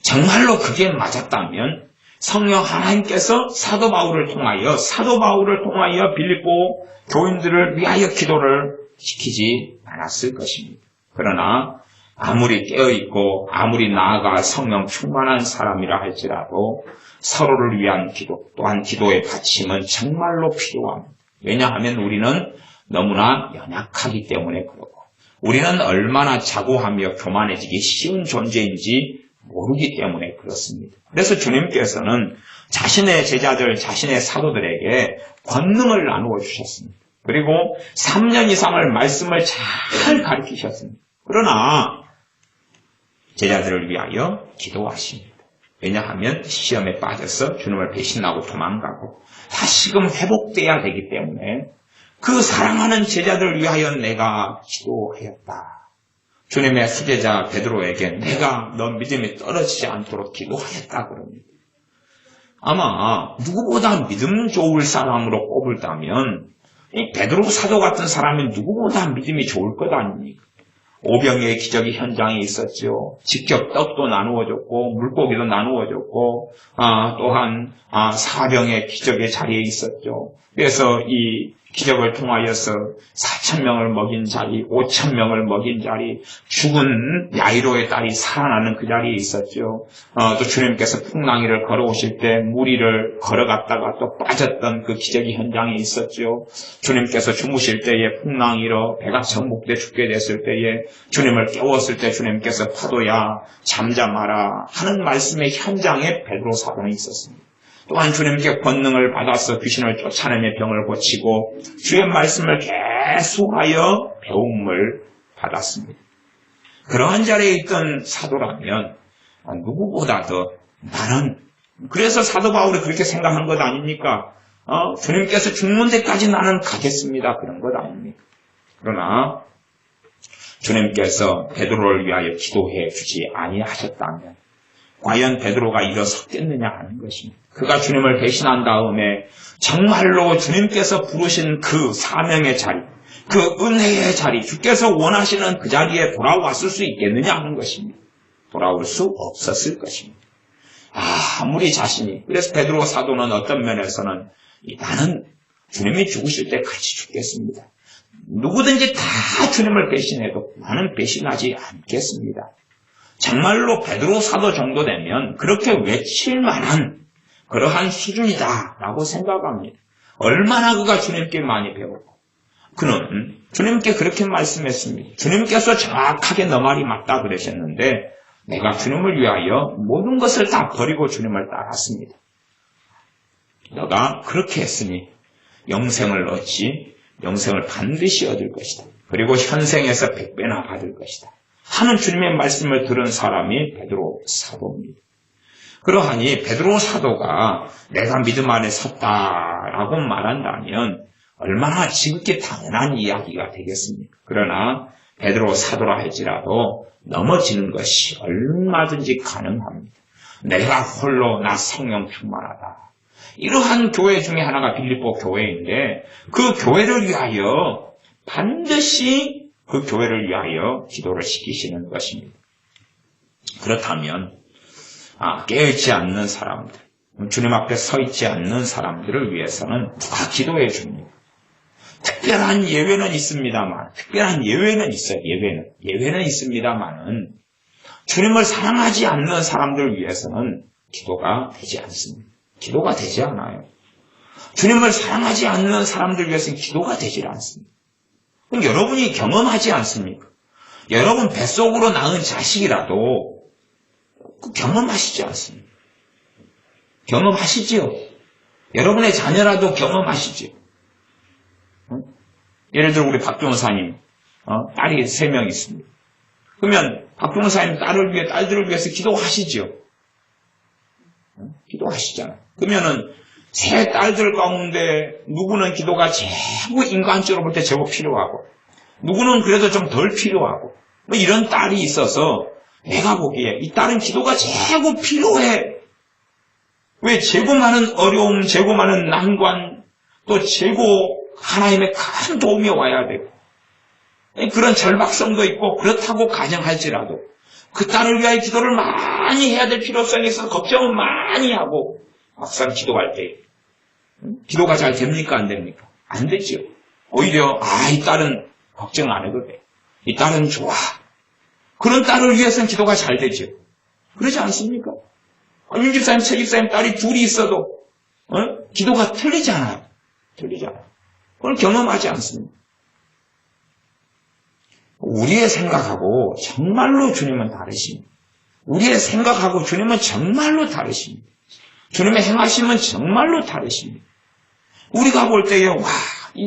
정말로 그게 맞았다면 성령 하나님께서 사도 바울을 통하여 빌립보 교인들을 위하여 기도를 시키지 않았을 것입니다. 그러나 아무리 깨어있고 아무리 나아가 성령 충만한 사람이라 할지라도 서로를 위한 기도 또한 기도의 받침은 정말로 필요합니다. 왜냐하면 우리는 너무나 연약하기 때문에 그러고 우리는 얼마나 자고하며 교만해지기 쉬운 존재인지 모르기 때문에 그렇습니다. 그래서 주님께서는 자신의 제자들, 자신의 사도들에게 권능을 나누어 주셨습니다. 그리고 3년 이상을 말씀을 잘 가르치셨습니다. 그러나 제자들을 위하여 기도하십니다. 왜냐하면 시험에 빠져서 주님을 배신하고 도망가고 다시금 회복돼야 되기 때문에 그 사랑하는 제자들을 위하여 내가 기도하였다. 주님의 수제자 베드로에게 내가 너 믿음이 떨어지지 않도록 기도하였다 그럽니다. 아마 누구보다 믿음 좋을 사람으로 꼽을다면 이 베드로 사도 같은 사람이 누구보다 믿음이 좋을 것 아닙니까? 오병이의 기적이 현장에 있었죠. 직접 떡도 나누어줬고 물고기도 나누어줬고 또한 사병의 기적의 자리에 있었죠. 그래서 이 기적을 통하여서 4,000명을 먹인 자리, 5,000명을 먹인 자리, 죽은 야이로의 딸이 살아나는 그 자리에 있었죠. 또 주님께서 풍랑이를 걸어오실 때 무리를 걸어갔다가 또 빠졌던 그 기적의 현장에 있었죠. 주님께서 주무실 때에 풍랑이로 배가 정복돼 죽게 됐을 때에 주님을 깨웠을 때 주님께서 파도야 잠잠하라 하는 말씀의 현장에 베드로 사도는 있었습니다. 또한 주님께 권능을 받아서 귀신을 쫓아내며 병을 고치고 주의 말씀을 계속하여 배움을 받았습니다. 그러한 자리에 있던 사도라면 누구보다도 나는 그래서 사도 바울이 그렇게 생각한 것 아닙니까? 주님께서 죽는 데까지 나는 가겠습니다. 그런 것 아닙니까? 그러나 주님께서 베드로를 위하여 기도해 주지 아니하셨다면 과연 베드로가 일어섰겠느냐 하는 것입니다. 그가 주님을 배신한 다음에 정말로 주님께서 부르신 그 사명의 자리, 그 은혜의 자리, 주께서 원하시는 그 자리에 돌아왔을 수 있겠느냐 하는 것입니다. 돌아올 수 없었을 것입니다. 아무리 자신이, 그래서 베드로 사도는 어떤 면에서는 나는 주님이 죽으실 때 같이 죽겠습니다. 누구든지 다 주님을 배신해도 나는 배신하지 않겠습니다. 정말로 베드로 사도 정도 되면 그렇게 외칠 만한 그러한 수준이다라고 생각합니다. 얼마나 그가 주님께 많이 배웠고 그는 주님께 그렇게 말씀했습니다. 주님께서 정확하게 너 말이 맞다 그러셨는데 내가 주님을 위하여 모든 것을 다 버리고 주님을 따랐습니다. 너가 그렇게 했으니 영생을 얻지 영생을 반드시 얻을 것이다. 그리고 현생에서 100배나 받을 것이다. 하는 주님의 말씀을 들은 사람이 베드로 사도입니다. 그러하니 베드로 사도가 내가 믿음 안에 섰다라고 말한다면 얼마나 지극히 당연한 이야기가 되겠습니까? 그러나 베드로 사도라 할지라도 넘어지는 것이 얼마든지 가능합니다. 내가 홀로 나 성령 충만하다. 이러한 교회 중에 하나가 빌립보 교회인데 그 교회를 위하여 반드시 그 교회를 위하여 기도를 시키시는 것입니다. 그렇다면 깨어있지 않는 사람들, 주님 앞에 서 있지 않는 사람들을 위해서는 누가 기도해 줍니까? 특별한 예외는 있습니다만, 특별한 예외는 있어요. 예외는 있습니다만은 주님을 사랑하지 않는 사람들을 위해서는 기도가 되지 않습니다. 기도가 되지 않아요. 주님을 사랑하지 않는 사람들 위해서는 기도가 되질 않습니다. 그럼 여러분이 경험하지 않습니까? 여러분 뱃속으로 낳은 자식이라도 경험하시지 않습니까? 경험하시지요? 여러분의 자녀라도 경험하시지요? 예를 들어 우리 박 변호사님 딸이 3명 있습니다. 그러면 박 변호사님 딸들을 위해서 기도하시지요? 기도하시잖아요. 그러면은 세 딸들 가운데 누구는 기도가 제일 인간적으로 볼 때 제법 필요하고 누구는 그래도 좀 덜 필요하고 뭐 이런 딸이 있어서 내가 보기에 이 딸은 기도가 제일 필요해. 왜 재고 많은 어려움, 재고 많은 난관, 또 재고 하나님의 큰 도움이 와야 되고 그런 절박성도 있고 그렇다고 가정할지라도 그 딸을 위하여 기도를 많이 해야 될 필요성이 있어서 걱정을 많이 하고 막상 기도할 때 기도가 잘 됩니까? 안 됩니까? 안 되죠. 오히려 이 딸은 걱정 안 해도 돼. 이 딸은 좋아. 그런 딸을 위해서는 기도가 잘 되죠. 그러지 않습니까? 윤 집사님, 최 집사님 딸이 둘이 있어도 기도가 틀리잖아요. 그걸 경험하지 않습니다. 우리의 생각하고 정말로 주님은 다르십니다. 우리의 생각하고 주님은 정말로 다르십니다. 주님의 행하심은 정말로 다르십니다. 우리가 볼 때에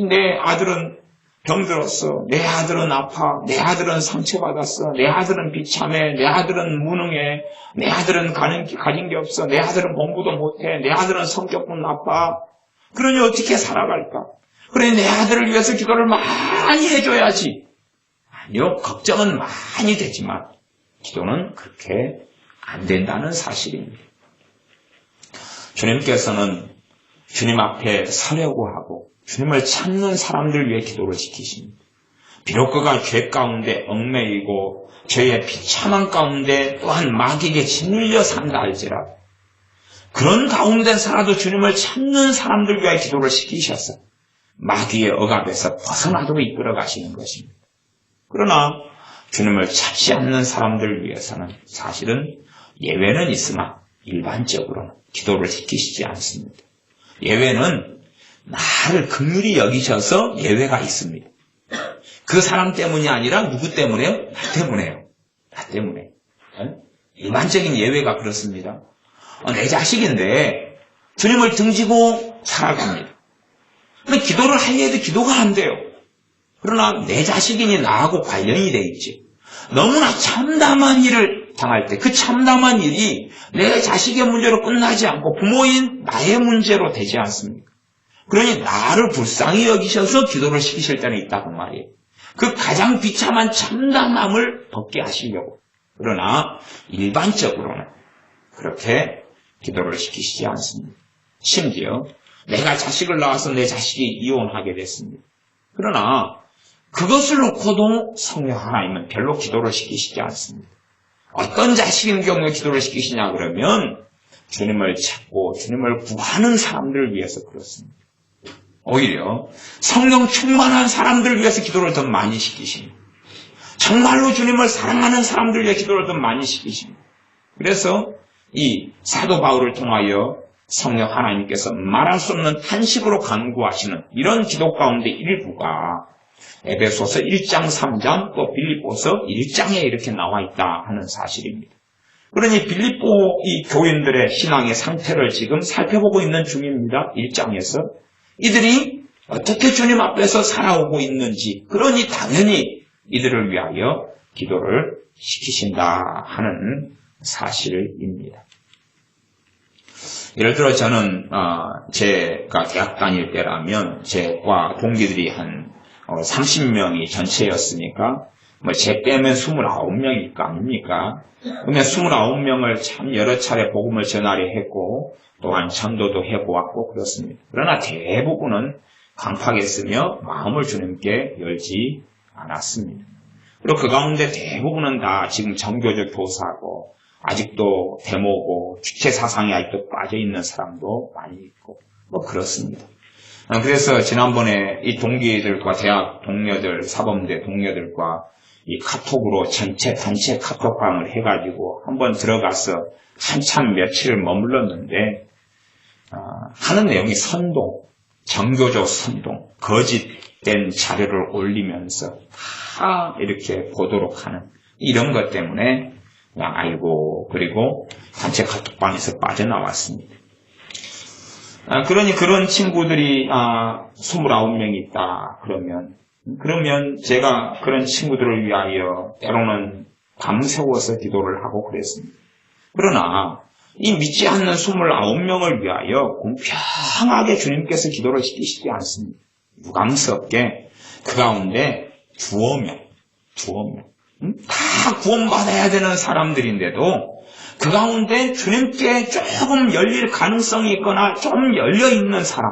내 아들은 병들었어. 내 아들은 아파. 내 아들은 상처받았어. 내 아들은 비참해. 내 아들은 무능해. 내 아들은 가진 게 없어. 내 아들은 공부도 못해. 내 아들은 성격도 나빠. 그러니 어떻게 살아갈까? 그러니 내 아들을 위해서 기도를 많이 해줘야지. 아니요, 걱정은 많이 되지만 기도는 그렇게 안 된다는 사실입니다. 주님께서는 주님 앞에 서려고 하고 주님을 찾는 사람들 위해 기도를 시키십니다. 비록 그가 죄 가운데 얽매이고 죄의 비참한 가운데 또한 마귀에게 짓눌려 산다 할지라도 그런 가운데 살아도 주님을 찾는 사람들 위해 기도를 시키셨어요. 마귀의 억압에서 벗어나도록 이끌어 가시는 것입니다. 그러나 주님을 찾지 않는 사람들을 위해서는 사실은 예외는 있으나 일반적으로는 기도를 시키시지 않습니다. 예외는 나를 긍휼히 여기셔서 예외가 있습니다. 그 사람 때문이 아니라 누구 때문에요? 나 때문에요. 나 때문에. 일반적인 예외가 그렇습니다. 내 자식인데 주님을 등지고 살아갑니다. 근데 기도를 하려해도 기도가 안 돼요. 그러나 내 자식이니 나하고 관련이 돼 있지. 너무나 참담한 일을 당할 때 그 참담한 일이 내 자식의 문제로 끝나지 않고 부모인 나의 문제로 되지 않습니까? 그러니 나를 불쌍히 여기셔서 기도를 시키실 때는 있다고 말이에요. 그 가장 비참한 참담함을 벗게 하시려고. 그러나 일반적으로는 그렇게 기도를 시키시지 않습니다. 심지어 내가 자식을 낳아서 내 자식이 이혼하게 됐습니다. 그러나 그것을 놓고도 성령 하나님은 별로 기도를 시키시지 않습니다. 어떤 자식인 경우에 기도를 시키시냐 그러면 주님을 찾고 주님을 구하는 사람들을 위해서 그렇습니다. 오히려 성령 충만한 사람들을 위해서 기도를 더 많이 시키십니다. 정말로 주님을 사랑하는 사람들을 위해 기도를 더 많이 시키십니다. 그래서 이 사도 바울을 통하여 성령 하나님께서 말할 수 없는 탄식으로 간구하시는 이런 기도 가운데 일부가 에베소서 1장 3장 또 빌립보서 1장에 이렇게 나와 있다 하는 사실입니다. 그러니 빌립보 이 교인들의 신앙의 상태를 지금 살펴보고 있는 중입니다. 1장에서 이들이 어떻게 주님 앞에서 살아오고 있는지 그러니 당연히 이들을 위하여 기도를 시키신다 하는 사실입니다. 예를 들어 저는 제가 대학 다닐 때라면 제 과 동기들이 한 30명이 전체였으니까 제 빼면 29명일 거 아닙니까? 그러면 29명을 참 여러 차례 복음을 전하려 했고 또한 전도도 해보았고 그렇습니다. 그러나 대부분은 강팍했으며 마음을 주님께 열지 않았습니다. 그리고 그 가운데 대부분은 다 지금 정교적 교사고 아직도 데모고 주체 사상에 아직도 빠져있는 사람도 많이 있고 그렇습니다. 그래서 지난번에 이 동기들과 대학 동료들, 사범대 동료들과 이 카톡으로 전체 단체 카톡방을 해가지고 한번 들어가서 한참 며칠을 머물렀는데 하는 내용이 선동, 정교적 선동, 거짓된 자료를 올리면서 다 이렇게 보도록 하는 이런 것 때문에 그냥 알고 그리고 단체 카톡방에서 빠져나왔습니다. 그러니 그런 친구들이 29명이 있다 그러면 제가 그런 친구들을 위하여 때로는 밤새워서 기도를 하고 그랬습니다. 그러나 이 믿지 않는 29명을 위하여 공평하게 주님께서 기도를 시키시지 않습니다. 유감스럽게 그 가운데 두어 명 다 구원받아야 되는 사람들인데도 그 가운데 주님께 조금 열릴 가능성이 있거나 좀 열려있는 사람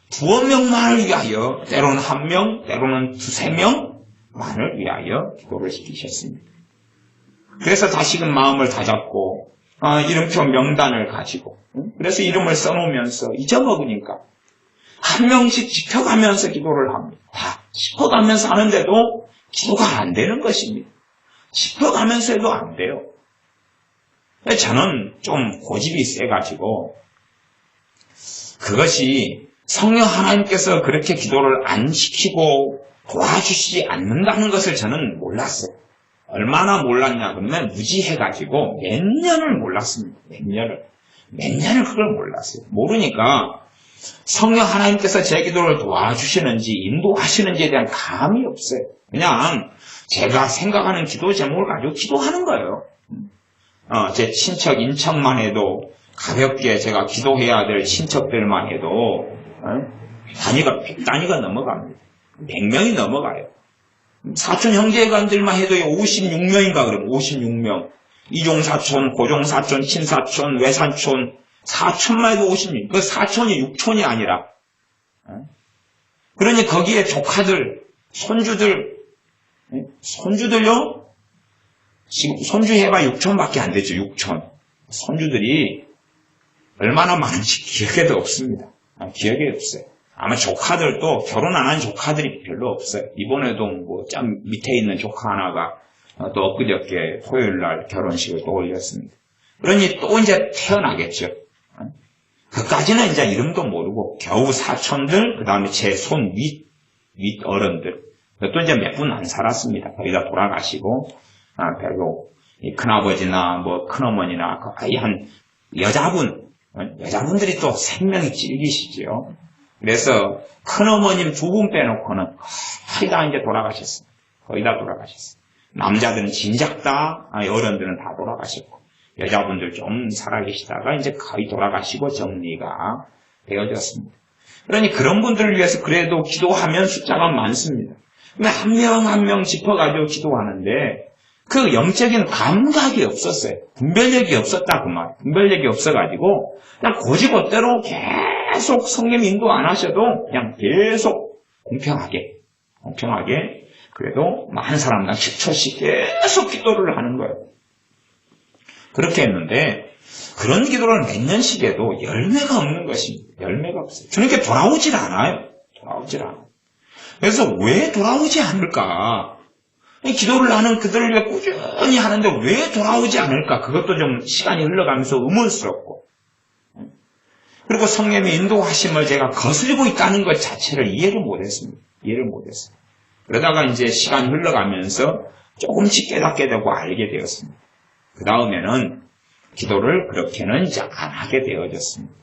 두어 명만을 위하여 때로는 한 명, 때로는 두세 명만을 위하여 기도를 시키셨습니다. 그래서 다시금 마음을 다잡고 이름표 명단을 가지고 그래서 이름을 써놓으면서 잊어먹으니까 한 명씩 지켜가면서 기도를 합니다. 다 짚어가면서 하는데도 기도가 안 되는 것입니다. 짚어가면서 해도 안 돼요. 저는 좀 고집이 세가지고 그것이 성령 하나님께서 그렇게 기도를 안 시키고 도와주시지 않는다는 것을 저는 몰랐어요. 얼마나 몰랐냐 그러면 무지해가지고 몇 년을 몰랐습니다. 몇 년을 그걸 몰랐어요. 모르니까 성령 하나님께서 제 기도를 도와주시는지 인도하시는지에 대한 감이 없어요. 그냥 제가 생각하는 기도 제목을 가지고 기도하는 거예요. 제 친척 인척만 해도 가볍게 제가 기도해야 될 친척들만 해도 단위가 100단위가 넘어갑니다. 100명이 넘어가요. 사촌 형제간들만 해도 56명인가 그러면 56명. 이종사촌, 고종사촌, 친사촌, 외사촌, 사촌만 해도 56명. 그 사촌이 6촌이 아니라. 그러니 거기에 조카들, 손주들요? 지금 손주 해봐 6촌밖에 안 되죠. 6촌. 손주들이 얼마나 많은지 기억에도 없습니다. 기억에 없어요. 아마 조카들도 결혼 안 한 조카들이 별로 없어요. 이번에도 뭐 좀 밑에 있는 조카 하나가 또 엊그저께 토요일 날 결혼식을 또 올렸습니다. 그러니 또 이제 태어나겠죠. 그까지는 이제 이름도 모르고 겨우 사촌들, 그 다음에 제 손 윗 어른들. 또 이제 몇 분 안 살았습니다. 거의 다 돌아가시고, 별로 이 큰아버지나 뭐 큰어머니나 거의 한 여자분들이 또 생명이 질기시지요. 그래서 큰어머님 두 분 빼놓고는 거의 다 이제 돌아가셨어요. 거의 다 돌아가셨어요. 남자들은 진작 다, 어른들은 다 돌아가셨고, 여자분들 좀 살아계시다가 이제 거의 돌아가시고 정리가 되어졌습니다. 그러니 그런 분들을 위해서 그래도 기도하면 숫자가 많습니다. 한 명 한 명 짚어가지고 기도하는데 그 영적인 감각이 없었어요. 분별력이 없었다 그 말. 분별력이 없어가지고 그냥 고지고대로 계속 성령 인도 안 하셔도 그냥 계속 공평하게 그래도 많은 사람당 10초씩 계속 기도를 하는 거예요. 그렇게 했는데 그런 기도를 몇 년씩 해도 열매가 없는 것입니다. 열매가 없어요. 주님께 돌아오질 않아요. 그래서 왜 돌아오지 않을까? 기도를 하는 그들을 위해 꾸준히 하는데 왜 돌아오지 않을까? 그것도 좀 시간이 흘러가면서 의문스럽고, 그리고 성령의 인도하심을 제가 거스리고 있다는 것 자체를 이해를 못했습니다. 그러다가 이제 시간이 흘러가면서 조금씩 깨닫게 되고 알게 되었습니다. 그 다음에는 기도를 그렇게는 이제 안 하게 되어졌습니다.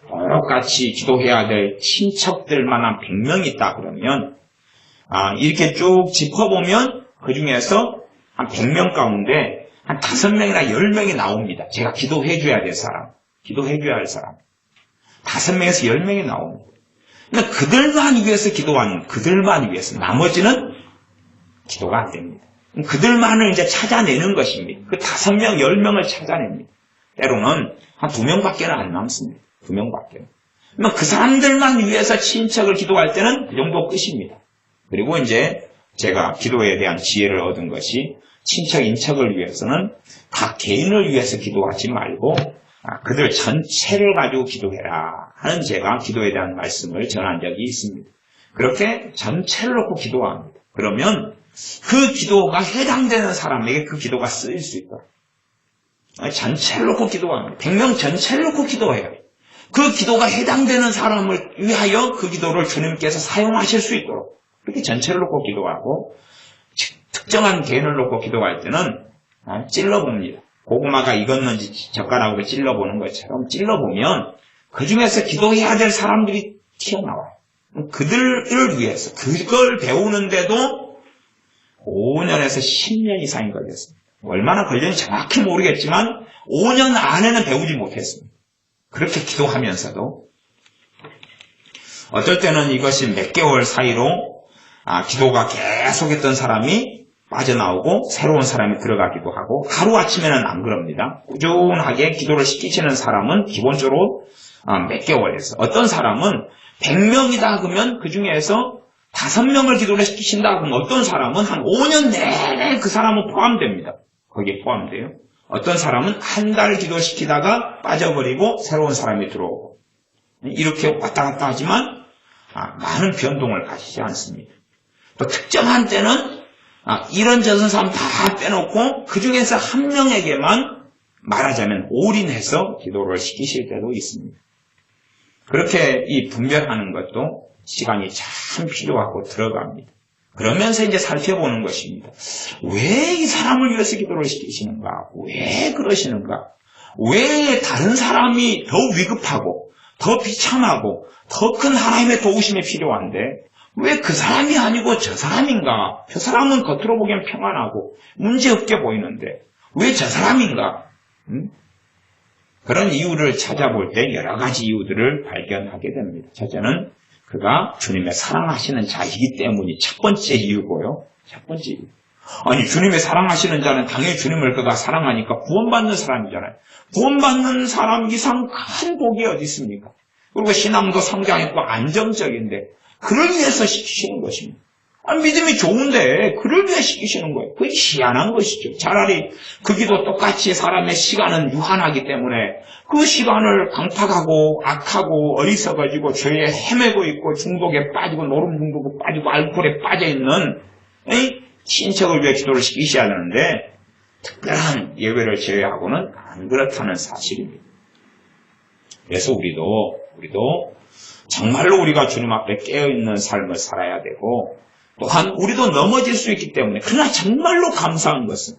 똑같이 기도해야 될 친척들만 한 100명 있다 그러면, 이렇게 쭉 짚어보면 그 중에서 한 100명 가운데 한 5명이나 10명이 나옵니다. 제가 기도해줘야 할 사람. 5명에서 10명이 나옵니다. 그러니까 그들만 위해서 기도하는, 그들만 위해서. 나머지는 기도가 안 됩니다. 그들만을 이제 찾아내는 것입니다. 그 5명, 10명을 찾아냅니다. 때로는 한 2명밖에 안 남습니다. 2명밖에. 그러면 그 사람들만 위해서 친척을 기도할 때는 그 정도 끝입니다. 그리고 이제 제가 기도에 대한 지혜를 얻은 것이 친척, 인척을 위해서는 각 개인을 위해서 기도하지 말고 그들 전체를 가지고 기도해라 하는 제가 기도에 대한 말씀을 전한 적이 있습니다. 그렇게 전체를 놓고 기도합니다. 그러면 그 기도가 해당되는 사람에게 그 기도가 쓰일 수 있다. 전체를 놓고 기도합니다. 100명 전체를 놓고 기도해요. 그 기도가 해당되는 사람을 위하여 그 기도를 주님께서 사용하실 수 있도록 그렇게 전체를 놓고 기도하고, 특정한 개인을 놓고 기도할 때는 찔러봅니다. 고구마가 익었는지 젓가락으로 찔러보는 것처럼 찔러보면 그 중에서 기도해야 될 사람들이 튀어나와요. 그들을 위해서 그걸 배우는데도 5년에서 10년 이상이 걸렸습니다. 얼마나 걸렸는지 정확히 모르겠지만 5년 안에는 배우지 못했습니다. 그렇게 기도하면서도 어떨 때는 이것이 몇 개월 사이로 기도가 계속했던 사람이 빠져나오고 새로운 사람이 들어가기도 하고, 하루아침에는 안 그럽니다. 꾸준하게 기도를 시키시는 사람은 기본적으로 몇 개월에서, 어떤 사람은 100명이다 그러면 그 중에서 5명을 기도를 시키신다 그러면 어떤 사람은 한 5년 내내 그 사람은 포함됩니다. 거기에 포함돼요. 어떤 사람은 한 달 기도시키다가 빠져버리고 새로운 사람이 들어오고, 이렇게 왔다 갔다 하지만 많은 변동을 가지지 않습니다. 또 특정한 때는 이런저런 사람 다 빼놓고 그 중에서 한 명에게만 말하자면 올인해서 기도를 시키실 때도 있습니다. 그렇게 이 분별하는 것도 시간이 참 필요하고 들어갑니다. 그러면서 이제 살펴보는 것입니다. 왜 이 사람을 위해서 기도를 시키시는가? 왜 그러시는가? 왜 다른 사람이 더 위급하고 더 비참하고 더 큰 하나님의 도우심이 필요한데 왜 그 사람이 아니고 저 사람인가? 저 사람은 겉으로 보기엔 평안하고 문제없게 보이는데 왜 저 사람인가? 그런 이유를 찾아볼 때 여러 가지 이유들을 발견하게 됩니다. 첫째는 그가 주님의 사랑하시는 자이기 때문이 첫 번째 이유고요. 첫 번째 이유. 아니, 주님의 사랑하시는 자는 당연히 주님을 그가 사랑하니까 구원받는 사람이잖아요. 구원받는 사람 이상 큰 복이 어디 있습니까? 그리고 신앙도 성장했고 안정적인데 그를 위해서 시키시는 것입니다. 믿음이 좋은데 그를 위해 시키시는 거예요. 그게 희한한 것이죠. 차라리 그 기도 똑같이 사람의 시간은 유한하기 때문에 그 시간을 강팍하고 악하고 어리석어지고 죄에 헤매고 있고 중독에 빠지고 노름 중독에 빠지고 알코올에 빠져있는 친척을 위해 기도를 시키셔야 되는데 특별한 예외를 제외하고는 안 그렇다는 사실입니다. 그래서 우리도 정말로 우리가 주님 앞에 깨어있는 삶을 살아야 되고 또한 우리도 넘어질 수 있기 때문에 그러나 정말로 감사한 것은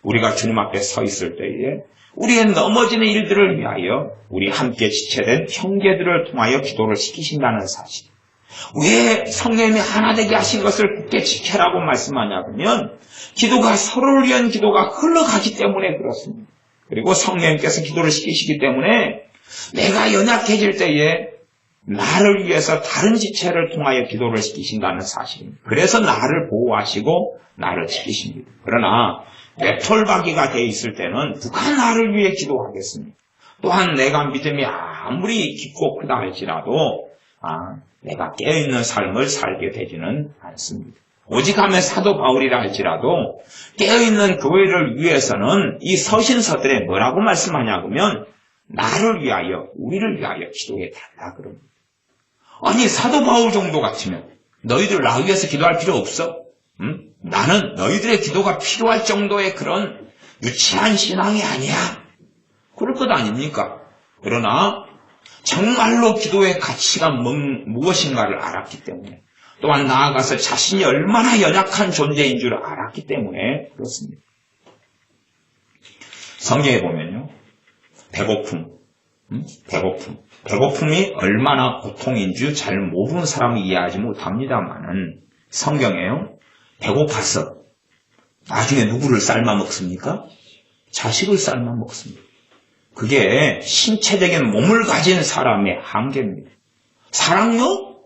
우리가 주님 앞에 서 있을 때에 우리의 넘어지는 일들을 위하여 우리 함께 지체된 형제들을 통하여 기도를 시키신다는 사실. 왜 성령님이 하나 되게 하신 것을 굳게 지켜라고 말씀하냐면 기도가 서로를 위한 기도가 흘러가기 때문에 그렇습니다. 그리고 성령님께서 기도를 시키시기 때문에 내가 연약해질 때에 나를 위해서 다른 지체를 통하여 기도를 시키신다는 사실입니다. 그래서 나를 보호하시고 나를 지키십니다. 그러나 뇌털박이가 되어 있을 때는 누가 나를 위해 기도하겠습니까? 또한 내가 믿음이 아무리 깊고 크다 할지라도 내가 깨어있는 삶을 살게 되지는 않습니다. 오직 하면 사도 바울이라 할지라도 깨어있는 교회를 위해서는 이 서신서들에 뭐라고 말씀하냐면 나를 위하여 우리를 위하여 기도해 달라 그럽니다. 아니 사도 바울 정도 같으면 너희들 나 위해서 기도할 필요 없어? 나는 너희들의 기도가 필요할 정도의 그런 유치한 신앙이 아니야. 그럴 것 아닙니까? 그러나 정말로 기도의 가치가 무엇인가를 알았기 때문에 또한 나아가서 자신이 얼마나 연약한 존재인 줄 알았기 때문에 그렇습니다. 성경에 보면요. 배고픔이 얼마나 고통인 줄 잘 모르는 사람이 이해하지 못합니다만은 성경에요. 배고파서 나중에 누구를 삶아 먹습니까? 자식을 삶아 먹습니다. 그게 신체적인 몸을 가진 사람의 한계입니다. 사랑요?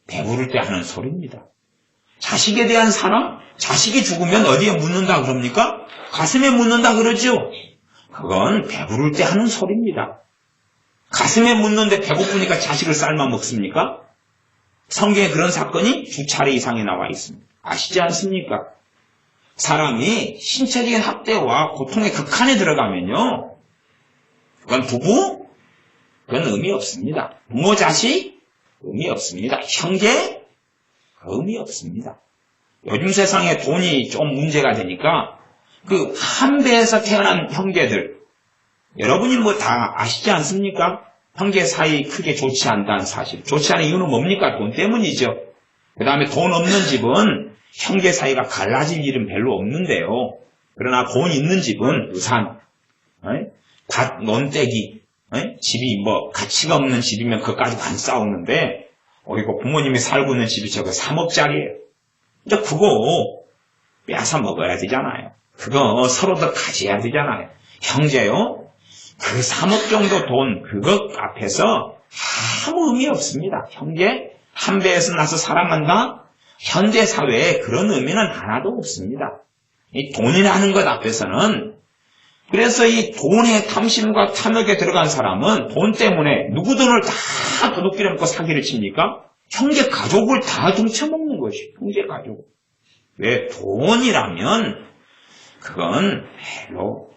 배부를 때 하는 소리입니다. 자식에 대한 사랑? 자식이 죽으면 어디에 묻는다 그럽니까? 가슴에 묻는다 그러죠? 그건 배부를 때 하는 소리입니다. 가슴에 묻는데 배고프니까 자식을 삶아 먹습니까? 성경에 그런 사건이 2차례 이상이 나와 있습니다. 아시지 않습니까? 사람이 신체적인 학대와 고통의 극한에 들어가면요. 그건 부부? 그건 의미 없습니다. 부모 자식? 의미 없습니다. 형제? 의미 없습니다. 요즘 세상에 돈이 좀 문제가 되니까 그 한 배에서 태어난 형제들 여러분이 뭐 다 아시지 않습니까? 형제 사이 크게 좋지 않다는 사실. 좋지 않은 이유는 뭡니까? 돈 때문이죠. 그 다음에 돈 없는 집은 형제 사이가 갈라질 일은 별로 없는데요. 그러나 돈 있는 집은 우산, 밭, 논떼기, 집이 뭐 가치가 없는 집이면 그것까지 안 싸우는데 이거 부모님이 살고 있는 집이 저거 3억짜리예요. 근데 그거 빼앗아 먹어야 되잖아요. 그거 서로도 가져야 되잖아요. 형제요? 그 3억 정도 돈 그것 앞에서 아무 의미 없습니다. 형제 한 배에서 나서 사랑한다? 현대 사회에 그런 의미는 하나도 없습니다. 이 돈이라는 것 앞에서는 그래서 이 돈의 탐심과 탐욕에 들어간 사람은 돈 때문에 누구 돈을 다 도둑질해 먹고 사기를 칩니까? 형제 가족을 다 훔쳐먹는 것이 형제 가족. 왜 돈이라면 그건 별로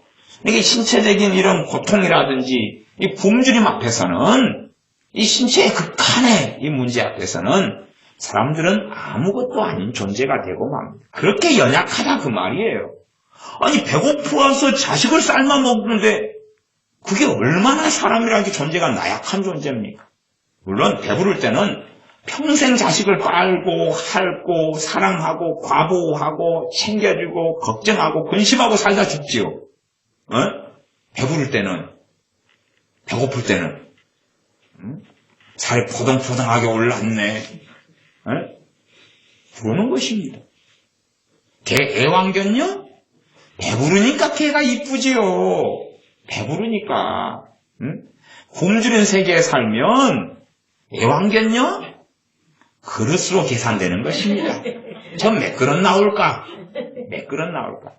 이게 신체적인 이런 고통이라든지 이 굶주림 앞에서는 이 신체의 극한의 이 문제 앞에서는 사람들은 아무것도 아닌 존재가 되고 맙니다. 그렇게 연약하다 그 말이에요. 아니 배고프어서 자식을 삶아 먹는데 그게 얼마나 사람이라는 게 존재가 나약한 존재입니까? 물론 배부를 때는 평생 자식을 빨고 핥고 사랑하고 과보호하고 챙겨주고 걱정하고 근심하고 살다 죽지요. 배부를 때는 배고플 때는 살이 포동포동하게 올랐네. 그러는 것입니다. 개 애완견요? 배부르니까 개가 이쁘지요. 배부르니까. 굶주린 세계에 살면 애완견요? 그릇으로 계산되는 것입니다. 저 몇 그릇 나올까? 몇 그릇 나올까?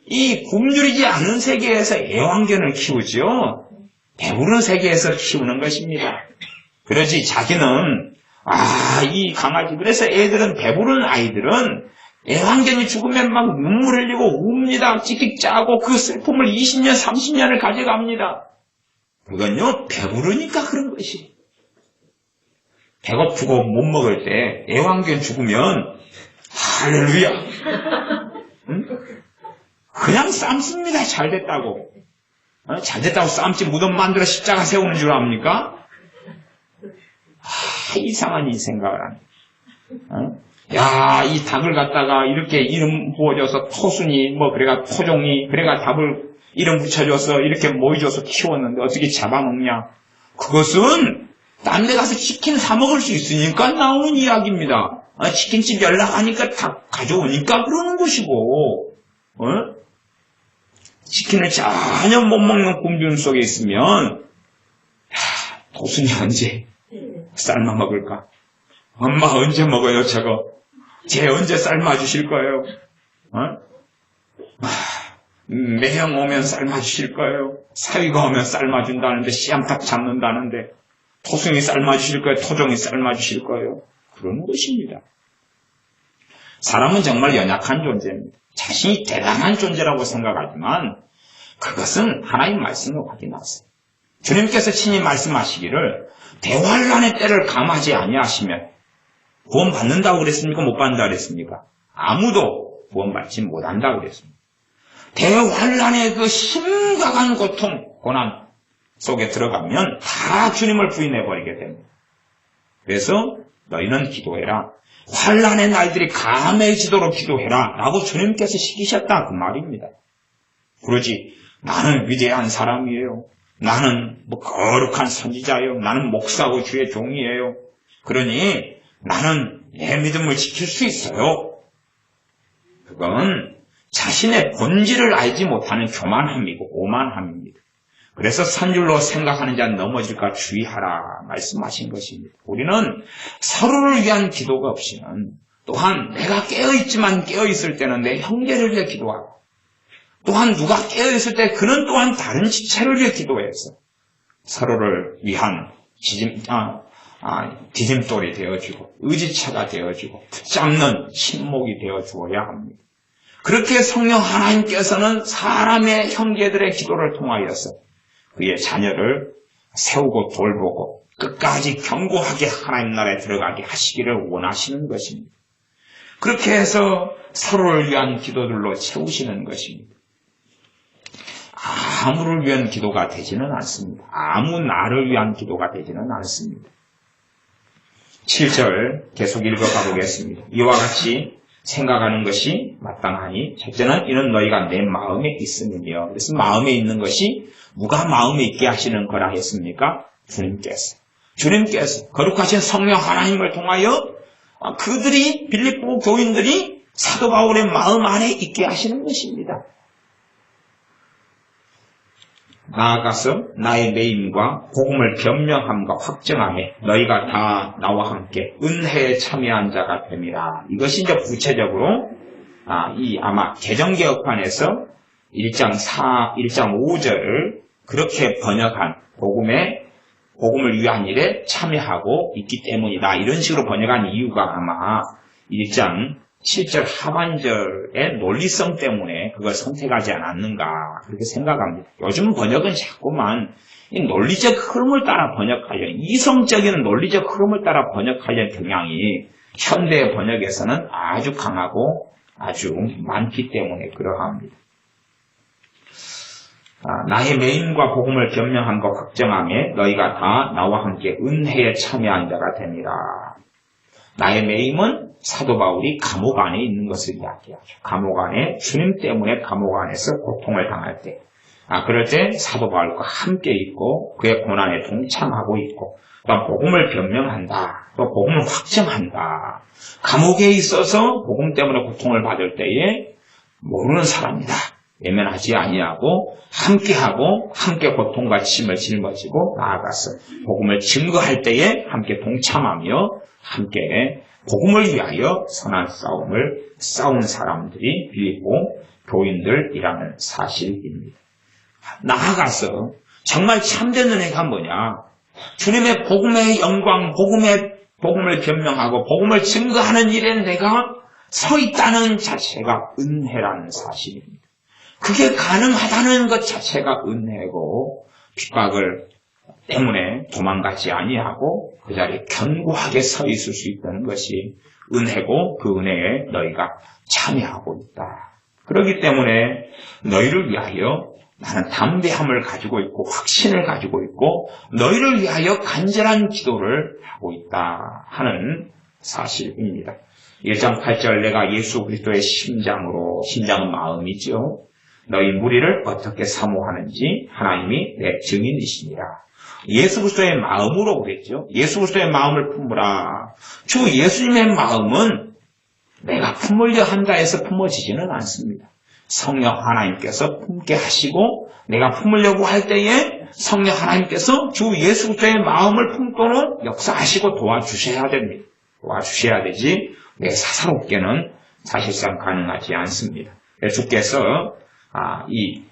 이 굶주리지 않는 세계에서 애완견을 키우죠. 배부른 세계에서 키우는 것입니다. 그러지 자기는 이 강아지. 그래서 애들은, 배부른 아이들은 애완견이 죽으면 막 눈물 흘리고 웁니다. 찍찍 짜고 그 슬픔을 20년, 30년을 가져갑니다. 그건요, 배부르니까 그런 것이. 배고프고 못 먹을 때 애완견 죽으면 할렐루야. 응? 그냥 삶습니다. 잘 됐다고. 잘 됐다고 삶지 무덤 만들어 십자가 세우는 줄 압니까? 이상한 이 생각을 하네. 이 닭을 갖다가 이렇게 이름 부어줘서 토순이, 그래가 토종이, 그래가 닭을 이름 붙여줘서 이렇게 모여줘서 키웠는데 어떻게 잡아먹냐? 그것은 딴 데 가서 치킨 사 먹을 수 있으니까 나오는 이야기입니다. 치킨집 연락하니까 닭 가져오니까 그러는 것이고, 치킨을 전혀 못 먹는 굶주림 속에 있으면, 도순이 언제 삶아 먹을까? 엄마 언제 먹어요, 저거? 쟤 언제 삶아 주실 거예요? 매형 오면 삶아 주실 거예요? 사위가 오면 삶아 준다는데, 씨암탉 잡는다는데, 토순이 삶아 주실 거예요? 토종이 삶아 주실 거예요? 그런 것입니다. 사람은 정말 연약한 존재입니다. 자신이 대단한 존재라고 생각하지만 그것은 하나님 말씀으로 확인하세요. 주님께서 친히 말씀하시기를 대환란의 때를 감하지 아니하시면 구원 받는다고 그랬습니까? 못 받는다고 그랬습니까? 아무도 구원 받지 못한다고 그랬습니다. 대환란의 그 심각한 고통, 고난 속에 들어가면 다 주님을 부인해버리게 됩니다. 그래서 너희는 기도해라. 환란의 날들이 감해지도록 기도해라 라고 주님께서 시키셨다 그 말입니다. 그러지 나는 위대한 사람이에요. 나는 거룩한 선지자예요. 나는 목사고 주의 종이에요. 그러니 나는 내 믿음을 지킬 수 있어요. 그건 자신의 본질을 알지 못하는 교만함이고 오만함입니다. 그래서 선줄로 생각하는 자는 넘어질까 주의하라 말씀하신 것입니다. 우리는 서로를 위한 기도가 없이는 또한 내가 깨어있지만 깨어있을 때는 내 형제를 위해 기도하고 또한 누가 깨어있을 때 그는 또한 다른 지체를 위해 기도해서 서로를 위한 디딤돌이 되어주고 의지체가 되어주고 붙잡는 침목이 되어주어야 합니다. 그렇게 성령 하나님께서는 사람의 형제들의 기도를 통하여서 그의 자녀를 세우고 돌보고 끝까지 견고하게 하나님 나라에 들어가게 하시기를 원하시는 것입니다. 그렇게 해서 서로를 위한 기도들로 채우시는 것입니다. 아무를 위한 기도가 되지는 않습니다. 아무 나를 위한 기도가 되지는 않습니다. 7절 계속 읽어가 보겠습니다. 이와 같이 생각하는 것이 마땅하니 첫째는 이는 너희가 내 마음에 있음이며 그래서 마음에 있는 것이 누가 마음에 있게 하시는 거라 했습니까? 주님께서 거룩하신 성령 하나님을 통하여 그들이 빌립보 교인들이 사도 바울의 마음 안에 있게 하시는 것입니다. 나아가서 나의 매임과 복음을 변명함과 확정함에 너희가 다 나와 함께 은혜에 참여한 자가 됨이라. 이것이 이제 구체적으로 아마 개정개혁판에서 1장 5절을 그렇게 번역한 복음을 위한 일에 참여하고 있기 때문이다. 이런 식으로 번역한 이유가 아마 1장 7절 하반절의 논리성 때문에 그걸 선택하지 않았는가 그렇게 생각합니다. 요즘 번역은 자꾸만 이 논리적 흐름을 따라 번역하려는 이성적인 논리적 흐름을 따라 번역하려는 경향이 현대 번역에서는 아주 강하고 아주 많기 때문에 그러합니다. 나의 매임과 복음을 변명한 것 확정함에 너희가 다 나와 함께 은혜에 참여한 자가 됩니다. 나의 매임은 사도 바울이 감옥 안에 있는 것을 이야기하죠. 감옥 안에 주님 때문에 감옥 안에서 고통을 당할 때 그럴 때 사도 바울과 함께 있고 그의 고난에 동참하고 있고 또 복음을 변명한다. 또 복음을 확정한다. 감옥에 있어서 복음 때문에 고통을 받을 때에 모르는 사람이다. 외면하지 아니하고 함께하고 함께 고통과 짐을 짊어지고 나아가서 복음을 증거할 때에 함께 동참하며 함께 복음을 위하여 선한 싸움을 싸운 사람들이 빌립보 교인들이라는 사실입니다. 나아가서 정말 참된 은혜가 뭐냐? 주님의 복음의 영광, 복음의 복음을 변명하고 복음을 증거하는 일에 내가 서 있다는 자체가 은혜라는 사실입니다. 그게 가능하다는 것 자체가 은혜고 핍박을 때문에 도망가지 아니하고 그 자리에 견고하게 서 있을 수 있다는 것이 은혜고 그 은혜에 너희가 참여하고 있다. 그렇기 때문에 너희를 위하여 나는 담대함을 가지고 있고 확신을 가지고 있고 너희를 위하여 간절한 기도를 하고 있다 하는 사실입니다. 1장 8절 내가 예수 그리스도의 심장은 마음이죠. 너희 무리를 어떻게 사모하는지 하나님이 내 증인이시니라. 예수 그리스도의 마음으로 그랬죠. 예수 그리스도의 마음을 품으라. 주 예수님의 마음은 내가 품으려 한다 해서 품어지지는 않습니다. 성령 하나님께서 품게 하시고 내가 품으려고 할 때에 성령 하나님께서 주 예수 그리스도의 마음을 품도록 역사하시고 도와주셔야 됩니다. 도와주셔야 되지 내 사사롭게는 사실상 가능하지 않습니다. 주께서 이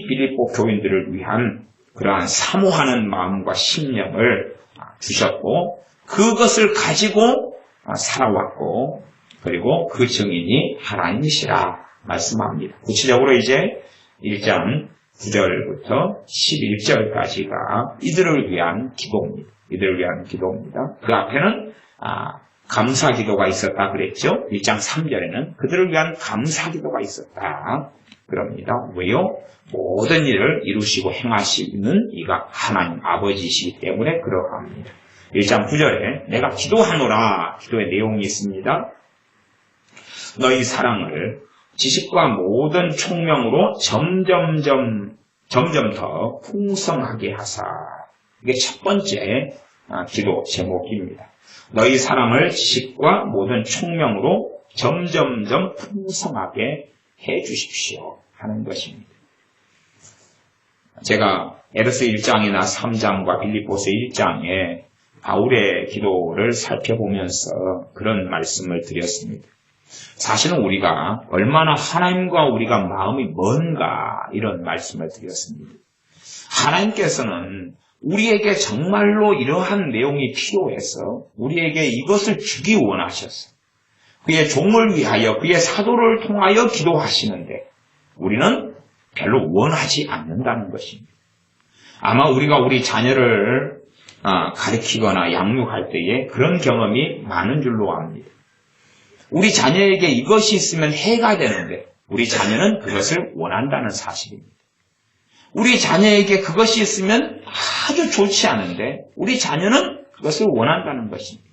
빌립보 교인들을 위한 그러한 사모하는 마음과 심령을 주셨고 그것을 가지고 살아왔고 그리고 그 증인이 하나님이시라 말씀합니다. 구체적으로 이제 1장 9절부터 11절까지가 이들을 위한 기도입니다. 이들을 위한 기도입니다. 그 앞에는 감사 기도가 있었다 그랬죠. 1장 3절에는 그들을 위한 감사 기도가 있었다 그럽니다. 왜요? 모든 일을 이루시고 행하시는 이가 하나님 아버지이시기 때문에 그러합니다. 1장 9절에 내가 기도하노라 기도의 내용이 있습니다. 너희 사랑을 지식과 모든 총명으로 점점 더 풍성하게 하사. 이게 첫 번째 기도 제목입니다. 너희 사랑을 지식과 모든 총명으로 점점 풍성하게 해 주십시오 하는 것입니다. 제가 에베소 1장이나 3장과 빌립보서 1장에 바울의 기도를 살펴보면서 그런 말씀을 드렸습니다. 사실은 우리가 얼마나 하나님과 우리가 마음이 먼가 이런 말씀을 드렸습니다. 하나님께서는 우리에게 정말로 이러한 내용이 필요해서 우리에게 이것을 주기 원하셨어요. 그의 종을 위하여 그의 사도를 통하여 기도하시는데 우리는 별로 원하지 않는다는 것입니다. 아마 우리가 우리 자녀를 가르치거나 양육할 때에 그런 경험이 많은 줄로 압니다. 우리 자녀에게 이것이 있으면 해가 되는데 우리 자녀는 그것을 원한다는 사실입니다. 우리 자녀에게 그것이 있으면 아주 좋지 않은데 우리 자녀는 그것을 원한다는 것입니다.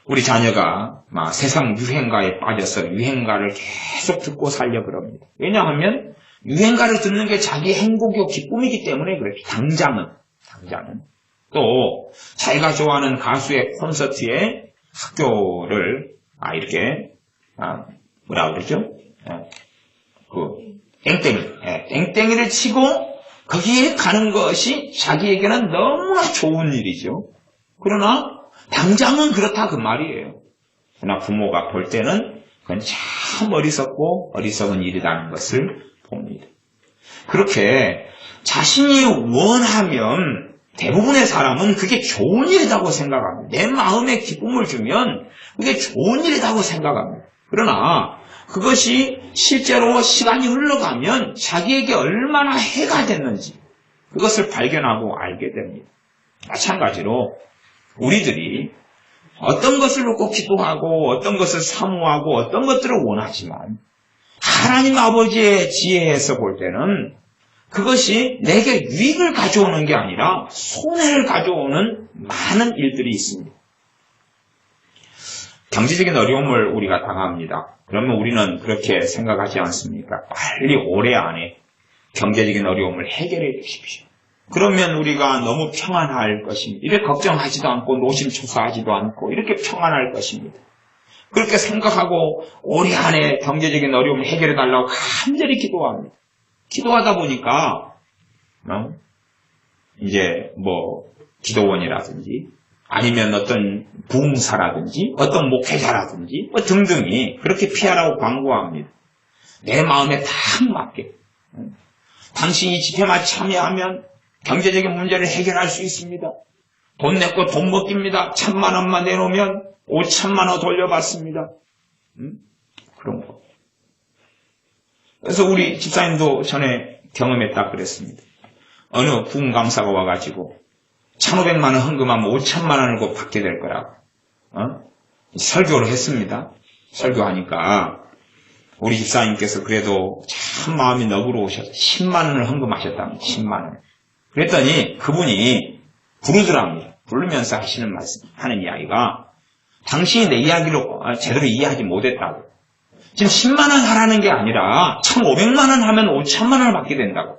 우리 자녀가 세상 유행가에 빠져서 유행가를 계속 듣고 살려 그럽니다. 왜냐하면 유행가를 듣는 게 자기 행복이고 기쁨이기 때문에 그래요. 당장은. 또 자기가 좋아하는 가수의 콘서트에 학교를 이렇게 뭐라 그러죠? 땡땡이를 치고 거기에 가는 것이 자기에게는 너무나 좋은 일이죠. 그러나 당장은 그렇다 그 말이에요. 그러나 부모가 볼 때는 그건 참 어리석은 일이라는 것을 봅니다. 그렇게 자신이 원하면 대부분의 사람은 그게 좋은 일이라고 생각합니다. 내 마음에 기쁨을 주면 그게 좋은 일이라고 생각합니다. 그러나 그것이 실제로 시간이 흘러가면 자기에게 얼마나 해가 됐는지 그것을 발견하고 알게 됩니다. 마찬가지로 우리들이 어떤 것을 놓고 기도하고 어떤 것을 사모하고 어떤 것들을 원하지만 하나님 아버지의 지혜에서 볼 때는 그것이 내게 유익을 가져오는 게 아니라 손해를 가져오는 많은 일들이 있습니다. 경제적인 어려움을 우리가 당합니다. 그러면 우리는 그렇게 생각하지 않습니까? 빨리 올해 안에 경제적인 어려움을 해결해 주십시오. 그러면 우리가 너무 평안할 것입니다. 이렇게 걱정하지도 않고 노심초사하지도 않고 이렇게 평안할 것입니다. 그렇게 생각하고 올해 안에 경제적인 어려움을 해결해 달라고 간절히 기도합니다. 기도하다 보니까 이제 기도원이라든지 아니면 어떤 부흥사라든지 어떤 목회자라든지 등등이 그렇게 피하라고 광고합니다. 내 마음에 딱 맞게 당신이 집회만 참여하면 경제적인 문제를 해결할 수 있습니다. 돈 냈고 돈 먹깁니다. 1,000만 원만 내놓으면 5천만 원 돌려받습니다. 그런 거. 그래서 우리 집사님도 전에 경험했다 그랬습니다. 어느 부흥 강사가 와가지고 1,500만 원 헌금하면 5천만 원을 곧 받게 될 거라고 설교를 했습니다. 설교하니까 우리 집사님께서 그래도 참 마음이 너그러우셔서 10만 원을 헌금하셨답니다. 10만 원. 그랬더니 그분이 부르더랍니다. 부르면서 하는 이야기가 당신이 내 이야기를 제대로 이해하지 못했다고. 지금 10만 원 하라는 게 아니라 1,500만 원 하면 5천만 원을 받게 된다고.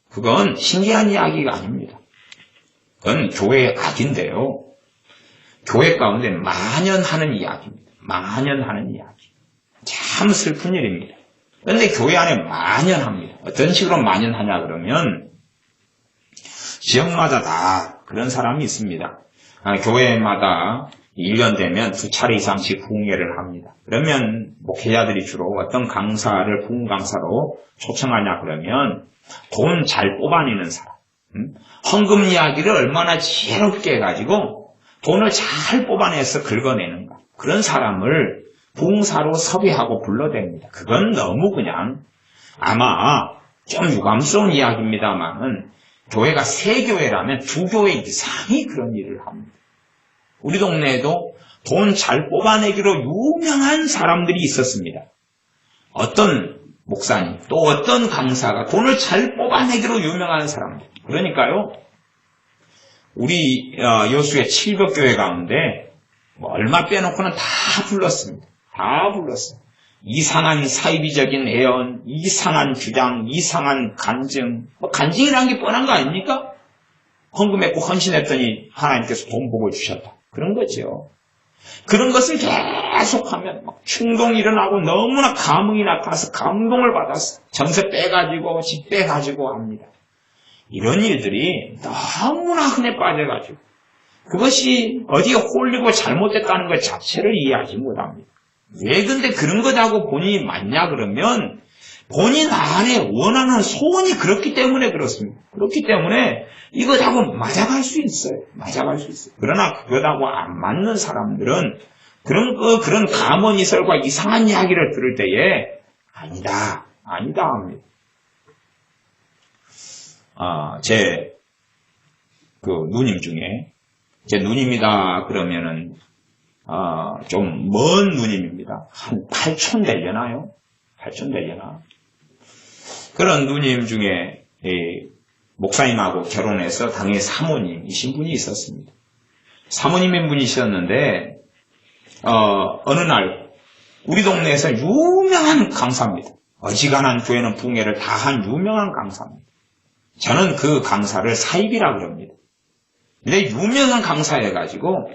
그건 신기한 이야기가 아닙니다. 그건 교회의 악인데요. 교회 가운데 만연하는 이야기입니다. 만연하는 이야기. 참 슬픈 일입니다. 그런데 교회 안에 만연합니다. 어떤 식으로 만연하냐 그러면 지역마다 다 그런 사람이 있습니다. 교회마다 1년 되면 2차례 이상씩 부흥회를 합니다. 그러면 목회자들이 주로 어떤 강사를 부흥 강사로 초청하냐 그러면 돈 잘 뽑아내는 사람, 헌금 이야기를 얼마나 지혜롭게 해가지고 돈을 잘 뽑아내서 긁어내는가, 그런 사람을 부흥사로 섭외하고 불러댑니다. 그건 너무 그냥 아마 좀 유감스러운 이야기입니다만은 교회가 3교회라면 2교회 이상이 그런 일을 합니다. 우리 동네에도 돈 잘 뽑아내기로 유명한 사람들이 있었습니다. 어떤 목사님, 또 어떤 강사가 돈을 잘 뽑아내기로 유명한 사람들. 그러니까요, 우리 여수의 700교회 가운데 얼마 빼놓고는 다 불렀습니다. 다 불렀어요. 이상한 사이비적인 애언, 이상한 주장, 이상한 간증. 간증이라는 게 뻔한 거 아닙니까? 헌금했고 헌신했더니 하나님께서 돈 복을 주셨다. 그런 거죠. 그런 것을 계속하면 막 충동이 일어나고 너무나 감흥이 나타나서 감동을 받아서 정서 빼가지고 집 빼가지고 합니다. 이런 일들이 너무나 흔해 빠져가지고 그것이 어디에 홀리고 잘못됐다는 것 자체를 이해하지 못합니다. 왜 근데 그런 것하고 본인이 맞냐 그러면 본인 안에 원하는 소원이 그렇기 때문에 그렇습니다. 그렇기 때문에 이것하고 맞아갈 수 있어요. 맞아갈 수 있어요. 그러나 그것하고 안 맞는 사람들은 그런 감언이설과 이상한 이야기를 들을 때에 아니다 합니다. 제 누님 중에 제 누님이다 그러면은 좀 먼 누님입니다. 한 8촌 되려나요? 8촌 되려나? 그런 누님 중에 목사님하고 결혼해서 당연히 사모님이신 분이 있었습니다. 사모님인 분이셨는데 어느 날 우리 동네에서 유명한 강사입니다. 어지간한 교회는 부흥회를 다 한 유명한 강사입니다. 저는 그 강사를 사입이라 그럽니다. 근데 유명한 강사여가지고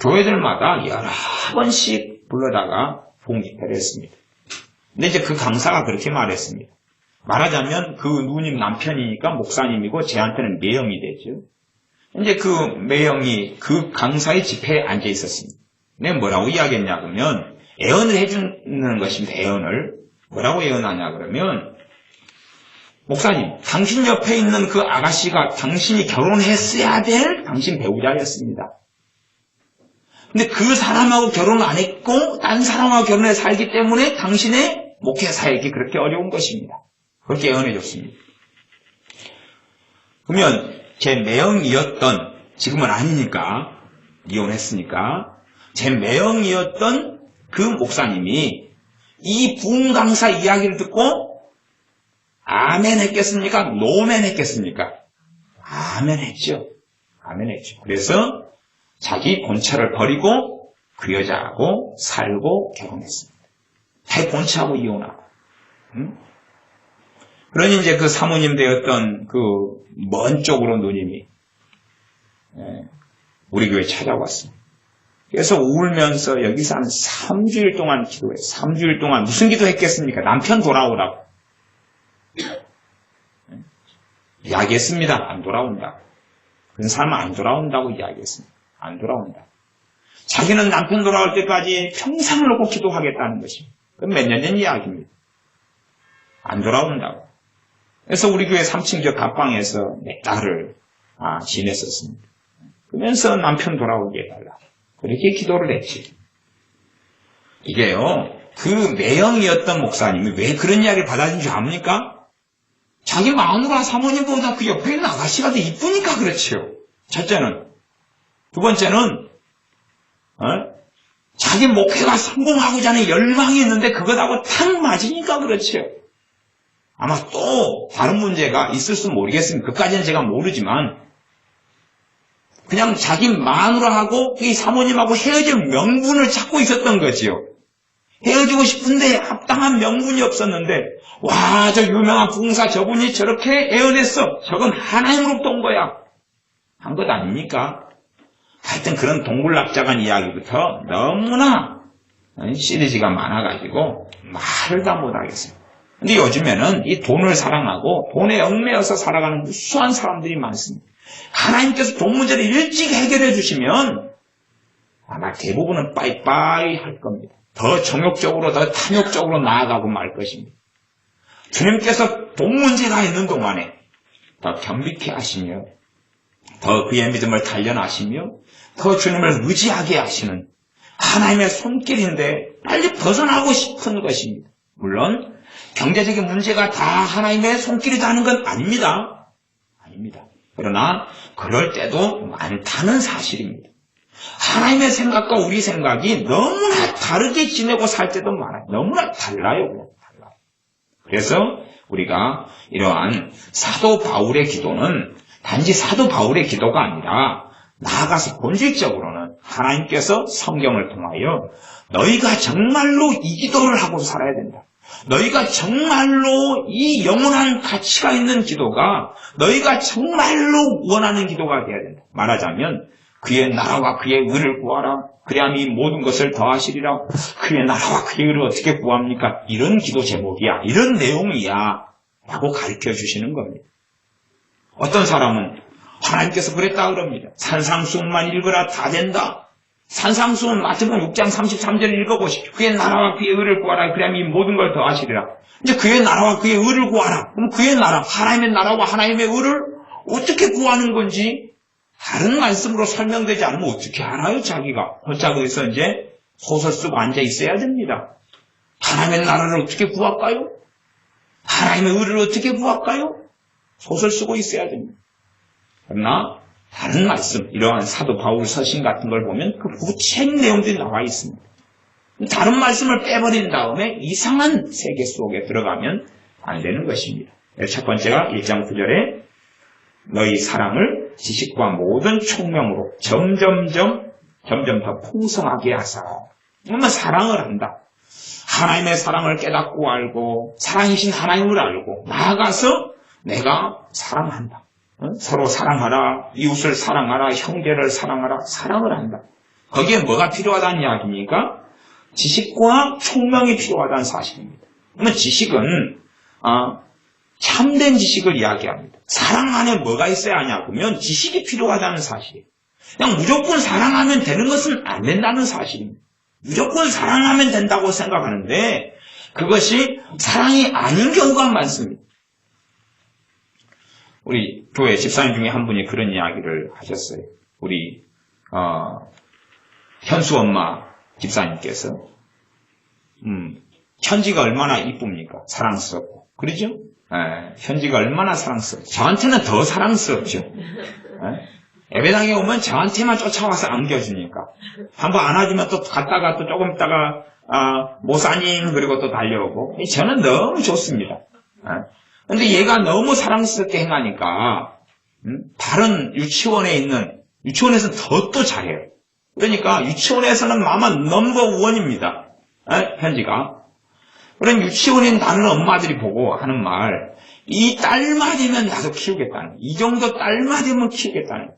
교회들마다 여러 번씩 불러다가 부흥 집회를 했습니다. 근데 이제 그 강사가 그렇게 말했습니다. 말하자면 그 누님 남편이니까 목사님이고 제한테는 매형이 되죠. 이제 그 매형이 그 강사의 집회에 앉아 있었습니다. 내가 뭐라고 이야기했냐 그러면 애언을 해주는 것입니다. 애언을. 뭐라고 애언하냐 그러면 목사님, 당신 옆에 있는 그 아가씨가 당신이 결혼했어야 될 당신 배우자였습니다. 근데 그 사람하고 결혼 안 했고 딴 사람하고 결혼해 살기 때문에 당신의 목회 사역이 그렇게 어려운 것입니다. 그렇게 애언해 줬습니다. 그러면 제 매형이었던, 지금은 아니니까 이혼했으니까 제 매형이었던 그 목사님이 이 부흥 강사 이야기를 듣고 아멘 했겠습니까? 노멘 했겠습니까? 아멘 했죠. 아멘 했죠. 그래서 자기 본처를 버리고 그 여자하고 살고 결혼했습니다. 자기 본처하고 이혼하고. 그러니 이제 그 사모님 되었던 그 먼 쪽으로 누님이 우리 교회에 찾아왔습니다. 그래서 울면서 여기서 한 3주일 동안 기도해요. 3주일 동안 무슨 기도했겠습니까? 남편 돌아오라고. 이야기했습니다. 안 돌아온다. 그런 사람은 안 돌아온다고 이야기했습니다. 안 돌아온다. 자기는 남편 돌아올 때까지 평생을 놓고 기도하겠다는 것입니다. 그건 몇 년 전 이야기입니다. 안 돌아온다고. 그래서 우리 교회 3층 저 갑방에서 몇 달을 지냈었습니다. 그러면서 남편 돌아오게 해달라. 그렇게 기도를 했지. 이게요, 그 매형이었던 목사님이 왜 그런 이야기를 받아들인 줄 압니까? 자기 마누라 사모님보다 그 옆에 있는 아가씨가 더 이쁘니까 그렇지요. 첫째는. 두 번째는 자기 목회가 성공하고자 하는 열망이 있는데 그것하고 탁 맞으니까 그렇지요. 아마 또 다른 문제가 있을지 모르겠습니다. 그까지는 제가 모르지만 그냥 자기 마누라하고 이 사모님하고 헤어질 명분을 찾고 있었던 거지요. 헤어지고 싶은데 합당한 명분이 없었는데 와, 저 유명한 부흥사 저분이 저렇게 애원했어. 저건 하나님으로부터 온 거야. 한 것 아닙니까? 하여튼 그런 동굴납작한 이야기부터 너무나 시리즈가 많아가지고 말을 다 못하겠어요. 근데 요즘에는 이 돈을 사랑하고 돈에 얽매여서 살아가는 무수한 사람들이 많습니다. 하나님께서 돈 문제를 일찍 해결해 주시면 아마 대부분은 빠이빠이 할 겁니다. 더 정욕적으로 더 탐욕적으로 나아가고 말 것입니다. 주님께서 돈 문제가 있는 동안에 더 겸비케 하시며 더 그의 믿음을 단련하시며 더 주님을 의지하게 하시는 하나님의 손길인데 빨리 벗어나고 싶은 것입니다. 물론 경제적인 문제가 다 하나님의 손길이라는 건 아닙니다. 아닙니다. 그러나 그럴 때도 많다는 사실입니다. 하나님의 생각과 우리 생각이 너무나 다르게 지내고 살 때도 많아요. 너무나 달라요. 그냥 달라요. 그래서 우리가 이러한 사도 바울의 기도는 단지 사도 바울의 기도가 아니라 나아가서 본질적으로는 하나님께서 성경을 통하여 너희가 정말로 이 기도를 하고 살아야 된다. 너희가 정말로 이 영원한 가치가 있는 기도가 너희가 정말로 원하는 기도가 되어야 된다. 말하자면 그의 나라와 그의 의를 구하라. 그래야만 이 모든 것을 더하시리라. 그의 나라와 그의 의를 어떻게 구합니까? 이런 기도 제목이야. 이런 내용이야. 라고 가르쳐 주시는 겁니다. 어떤 사람은 하나님께서 그랬다 그럽니다. 산상수훈만 읽어라 다 된다. 산상수훈 마태복음 6장 33절을 읽어보십시오. 그의 나라와 그의 의를 구하라. 그래야만 이 모든 걸 더하시리라. 이제 그의 나라와 그의 의를 구하라. 그럼 그의 나라, 하나님의 나라와 하나님의 의를 어떻게 구하는 건지 다른 말씀으로 설명되지 않으면 어떻게 알아요, 자기가. 혼자 거기서 이제 소설 쓰고 앉아 있어야 됩니다. 하나님의 나라를 어떻게 구할까요? 하나님의 의를 어떻게 구할까요? 소설 쓰고 있어야 됩니다. 그러나 다른 말씀, 이러한 사도 바울 서신 같은 걸 보면 그 구체적인 내용들이 나와 있습니다. 다른 말씀을 빼버린 다음에 이상한 세계 속에 들어가면 안 되는 것입니다. 첫 번째가 1장 9절에 너희 사랑을 지식과 모든 총명으로 점점 더 풍성하게 하사. 그러면 사랑을 한다. 하나님의 사랑을 깨닫고 알고 사랑이신 하나님을 알고 나아가서 내가 사랑한다. 서로 사랑하라. 이웃을 사랑하라. 형제를 사랑하라. 사랑을 한다. 거기에 뭐가 필요하다는 이야기입니까? 지식과 총명이 필요하다는 사실입니다. 그러면 지식은 참된 지식을 이야기합니다. 사랑 안에 뭐가 있어야 하냐 그러면 지식이 필요하다는 사실이에요. 그냥 무조건 사랑하면 되는 것은 안 된다는 사실입니다. 무조건 사랑하면 된다고 생각하는데 그것이 사랑이 아닌 경우가 많습니다. 우리 교회 집사님 중에 한 분이 그런 이야기를 하셨어요. 우리 현수 엄마 집사님께서 현지가 얼마나 이쁩니까? 사랑스럽고 그러죠? 현지가 얼마나 사랑스럽죠. 저한테는 더 사랑스럽죠. 예배당에 오면 저한테만 쫓아와서 안겨주니까 한번 안아주면 또 갔다가 또 조금 있다가 모사님 그리고 또 달려오고 저는 너무 좋습니다. 근데 얘가 너무 사랑스럽게 행하니까 다른 유치원에서는 더 또 잘해요. 그러니까 유치원에서는 마마 넘버 원입니다. 현지가. 그런 유치원인 다른 엄마들이 보고 하는 말, 이 딸만 되면 나도 키우겠다는, 이 정도 딸만 되면 키우겠다는.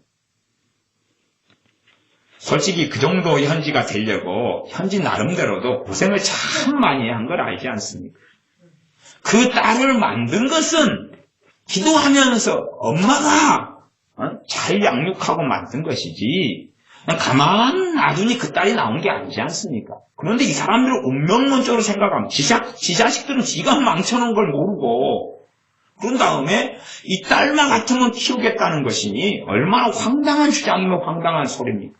솔직히 그 정도 현지가 되려고 현지 나름대로도 고생을 참 많이 한 걸 알지 않습니까? 그 딸을 만든 것은 기도하면서 엄마가 잘 양육하고 만든 것이지 그냥 가만 놔두니 그 딸이 나온 게 아니지 않습니까? 그런데 이 사람들은 운명론적으로 생각하면 지 자식들은 지가 망쳐놓은 걸 모르고 그런 다음에 이 딸만 같으면 키우겠다는 것이니 얼마나 황당한 주장이며 황당한 소리입니까?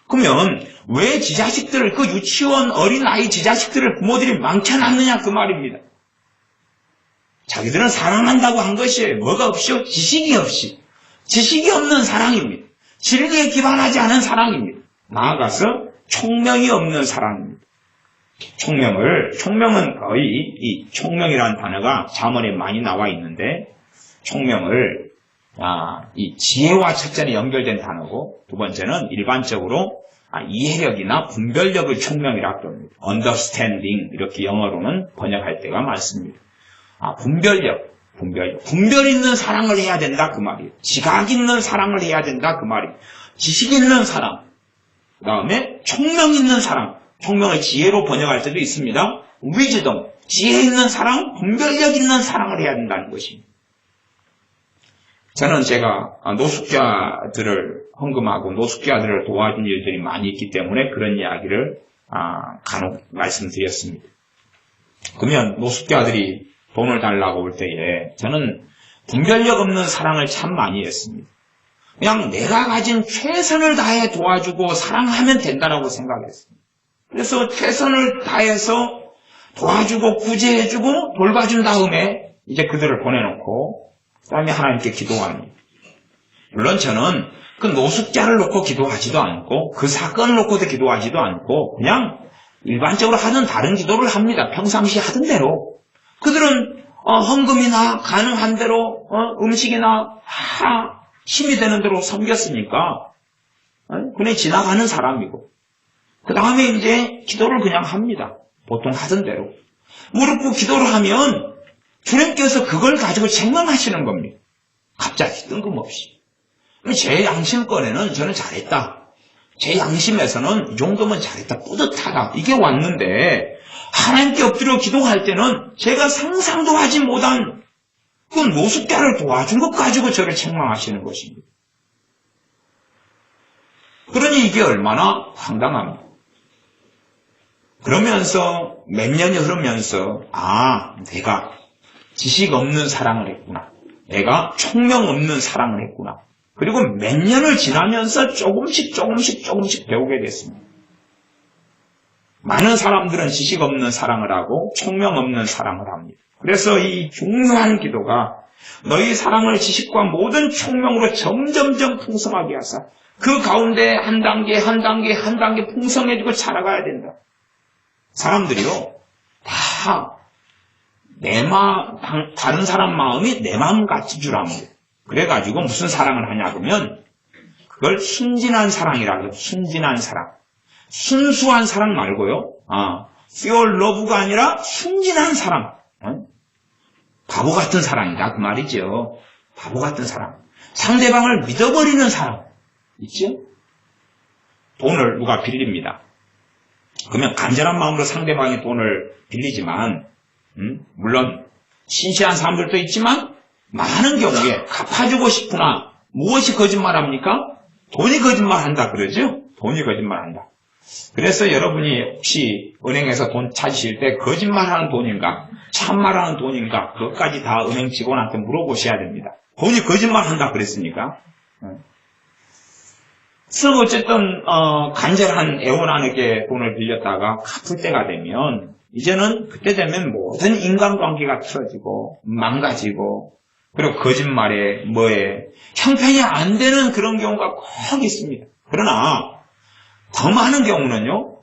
그러면 왜 지자식들을, 그 유치원 어린아이 지자식들을 부모들이 망쳐놨느냐 그 말입니다. 자기들은 사랑한다고 한 것이에요. 뭐가 없이요? 지식이 없이. 지식이 없는 사랑입니다. 진리에 기반하지 않은 사랑입니다. 나아가서 총명이 없는 사랑입니다. 총명은 거의 이 총명이라는 단어가 잠언에 많이 나와 있는데, 총명을 이 지혜와 첫째는 연결된 단어고, 두 번째는 일반적으로 이해력이나 분별력을 총명이라고 합니다. understanding 이렇게 영어로는 번역할 때가 많습니다. 분별 있는 사랑을 해야 된다 그 말이에요. 지각 있는 사랑을 해야 된다 그 말이에요. 지식 있는 사랑, 그 다음에 총명 있는 사랑, 총명을 지혜로 번역할 때도 있습니다. wisdom, 지혜 있는 사랑, 분별력 있는 사랑을 해야 된다는 것입니다. 저는 제가 노숙자들을 헌금하고 노숙자들을 도와준 일들이 많이 있기 때문에 그런 이야기를 간혹 말씀드렸습니다. 그러면 노숙자들이 돈을 달라고 올 때에 저는 분별력 없는 사랑을 참 많이 했습니다. 그냥 내가 가진 최선을 다해 도와주고 사랑하면 된다라고 생각했습니다. 그래서 최선을 다해서 도와주고 구제해주고 돌봐준 다음에 이제 그들을 보내놓고 그 다음에 하나님께 기도합니다. 물론 저는 그 노숙자를 놓고 기도하지도 않고 그 사건을 놓고도 기도하지도 않고 그냥 일반적으로 하던 다른 기도를 합니다. 평상시 하던 대로. 그들은 헌금이나 가능한 대로 음식이나 힘이 되는 대로 섬겼으니까 그냥 지나가는 사람이고 그 다음에 이제 기도를 그냥 합니다. 보통 하던 대로. 무릎 꿇고 기도를 하면 주님께서 그걸 가지고 책망하시는 겁니다. 갑자기 뜬금없이. 제 양심권에는 저는 잘했다. 제 양심에서는 이 정도면 잘했다. 뿌듯하다. 이게 왔는데 하나님께 엎드려 기도할 때는 제가 상상도 하지 못한 그 노숙자를 도와준 것 가지고 저를 책망하시는 것입니다. 그러니 이게 얼마나 황당합니까? 그러면서 몇 년이 흐르면서 내가 지식 없는 사랑을 했구나. 내가 총명 없는 사랑을 했구나. 그리고 몇 년을 지나면서 조금씩 배우게 됐습니다. 많은 사람들은 지식 없는 사랑을 하고 총명 없는 사랑을 합니다. 그래서 이 중요한 기도가 너희 사랑을 지식과 모든 총명으로 점점점 풍성하게 하사 그 가운데 한 단계 풍성해지고 자라가야 된다. 사람들이요 다 다른 사람 마음이 내 마음 같은 줄 압니다. 그래가지고 무슨 사랑을 하냐 그러면 그걸 순진한 사랑이라고 해요. 순진한 사랑. 순수한 사랑 말고요. pure love가 아니라 순진한 사랑. 바보 같은 사랑이다 그 말이죠. 바보 같은 사랑. 상대방을 믿어버리는 사랑. 있죠? 돈을 누가 빌립니다. 그러면 간절한 마음으로 상대방의 돈을 빌리지만 물론 신실한 사람들도 있지만 많은 경우에 갚아주고 싶으나 무엇이 거짓말합니까? 돈이 거짓말한다 그러죠? 돈이 거짓말한다. 그래서 여러분이 혹시 은행에서 돈 찾으실 때 거짓말하는 돈인가 참말하는 돈인가 그것까지 다 은행 직원한테 물어보셔야 됩니다. 돈이 거짓말한다 그랬으니까. 그래서 어쨌든 간절한 애원하는게 돈을 빌렸다가 갚을 때가 되면 이제는 그때 되면 모든 인간관계가 틀어지고 망가지고 그리고 거짓말에 형편이 안 되는 그런 경우가 꼭 있습니다. 그러나 더 많은 경우는요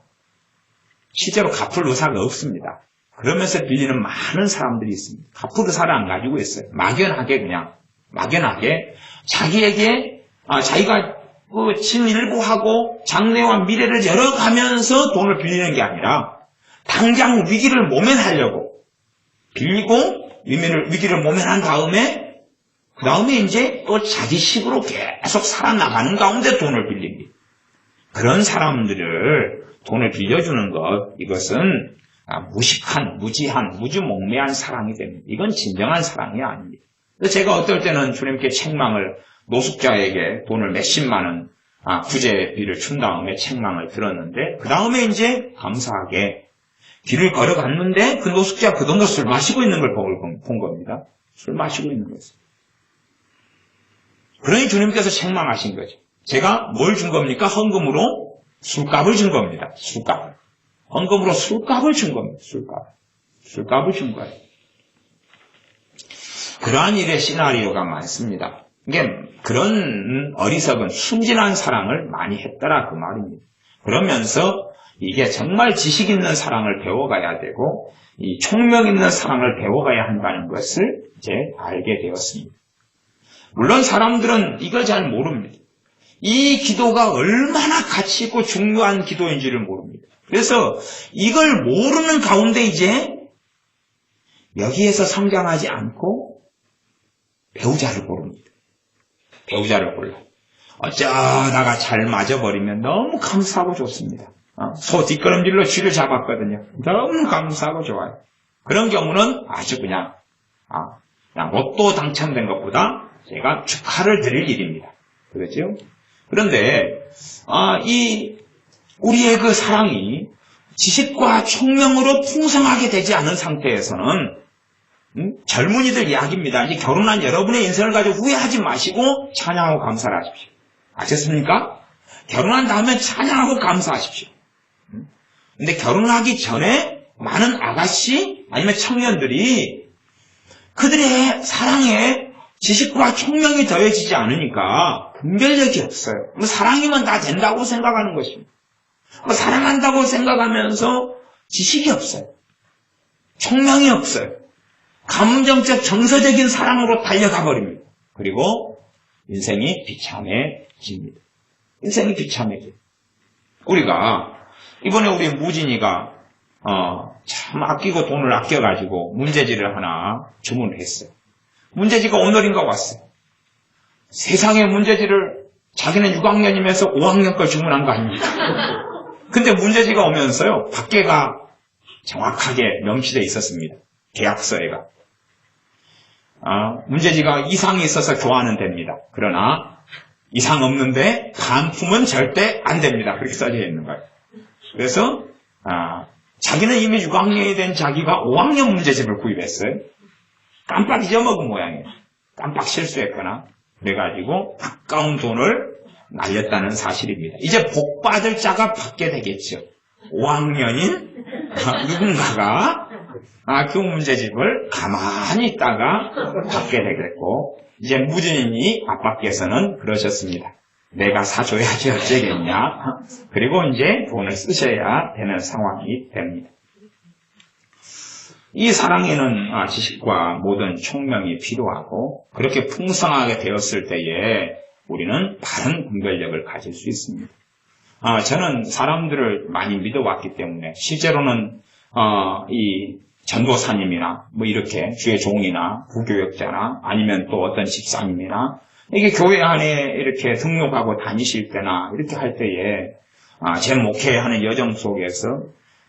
실제로 갚을 의사가 없습니다. 그러면서 빌리는 많은 사람들이 있습니다. 갚을 의사를 안 가지고 있어요. 막연하게 자기에게 자기가 진일보하고 장래와 미래를 열어가면서 돈을 빌리는 게 아니라 당장 위기를 모면하려고 빌리고 위기를 모면한 다음에 그 다음에 이제 또 자기식으로 계속 살아나가는 가운데 돈을 빌립니다. 그런 사람들을 돈을 빌려주는 것 이것은 무지한 무주몽매한 사랑이 됩니다. 이건 진정한 사랑이 아닙니다. 제가 어떨 때는 주님께 책망을 노숙자에게 돈을 몇십만 원 구제비를 준 다음에 책망을 들었는데 그 다음에 이제 감사하게 길을 걸어갔는데 그 노숙자가 그 돈을 술 마시고 있는 걸 본 겁니다. 술 마시고 있는 거죠. 그러니 주님께서 책망하신 거죠. 제가 뭘 준 겁니까? 헌금으로 술값을 준 겁니다. 술값을. 헌금으로 술값을 준 겁니다. 술값을 준 거예요. 그러한 일의 시나리오가 많습니다. 이게 그런 어리석은 순진한 사랑을 많이 했더라 그 말입니다. 그러면서 이게 정말 지식 있는 사랑을 배워가야 되고 이 총명 있는 사랑을 배워가야 한다는 것을 이제 알게 되었습니다. 물론 사람들은 이걸 잘 모릅니다. 이 기도가 얼마나 가치 있고 중요한 기도인지를 모릅니다. 그래서 이걸 모르는 가운데 이제 여기에서 성장하지 않고 배우자를 고릅니다. 배우자를 골라. 어쩌다가 잘 맞아버리면 너무 감사하고 좋습니다. 소 뒷걸음질로 쥐를 잡았거든요. 너무 감사하고 좋아요. 그런 경우는 아주 그냥 로또 당첨된 것보다 제가 축하를 드릴 일입니다. 그렇죠? 그런데 우리의 그 사랑이 지식과 총명으로 풍성하게 되지 않은 상태에서는 젊은이들 이야기입니다. 이제 결혼한 여러분의 인생을 가지고 후회하지 마시고 찬양하고 감사를 하십시오. 아셨습니까? 결혼한 다음에 찬양하고 감사하십시오. 근데 결혼하기 전에 많은 아가씨 아니면 청년들이 그들의 사랑에 지식과 총명이 더해지지 않으니까 분별력이 없어요. 사랑이면 다 된다고 생각하는 것입니다. 사랑한다고 생각하면서 지식이 없어요. 총명이 없어요. 감정적 정서적인 사랑으로 달려가 버립니다. 그리고 인생이 비참해집니다. 인생이 비참해져요. 우리가 이번에 우리 무진이가 참 아끼고 돈을 아껴가지고 문제지를 하나 주문을 했어요. 문제지가 오늘인가 왔어요. 세상에 문제지를 자기는 6학년이면서 5학년 걸 주문한 거 아닙니까? 근데 문제지가 오면서요, 밖에가 정확하게 명시되어 있었습니다. 계약서에가. 문제지가 이상이 있어서 교환은 됩니다. 그러나 이상 없는데 반품은 절대 안 됩니다. 그렇게 써져 있는 거예요. 그래서 자기는 이미 6학년이 된 자기가 5학년 문제집을 구입했어요. 깜빡 잊어먹은 모양이에요. 깜빡 실수했거나 그래가지고 아까운 돈을 날렸다는 사실입니다. 이제 복 받을 자가 받게 되겠죠. 5학년인 누군가가 그 문제집을 가만히 있다가 받게 되겠고, 이제 무진이 아빠께서는 그러셨습니다. 내가 사줘야지 어쩌겠냐. 그리고 이제 돈을 쓰셔야 되는 상황이 됩니다. 이 사랑에는 지식과 모든 총명이 필요하고, 그렇게 풍성하게 되었을 때에 우리는 바른 분별력을 가질 수 있습니다. 저는 사람들을 많이 믿어왔기 때문에 실제로는 이 전도사님이나 뭐 이렇게 주의 종이나 부교역자나 아니면 또 어떤 집사님이나 이게 교회 안에 이렇게 등록하고 다니실 때나 이렇게 할 때에 제 목회하는 여정 속에서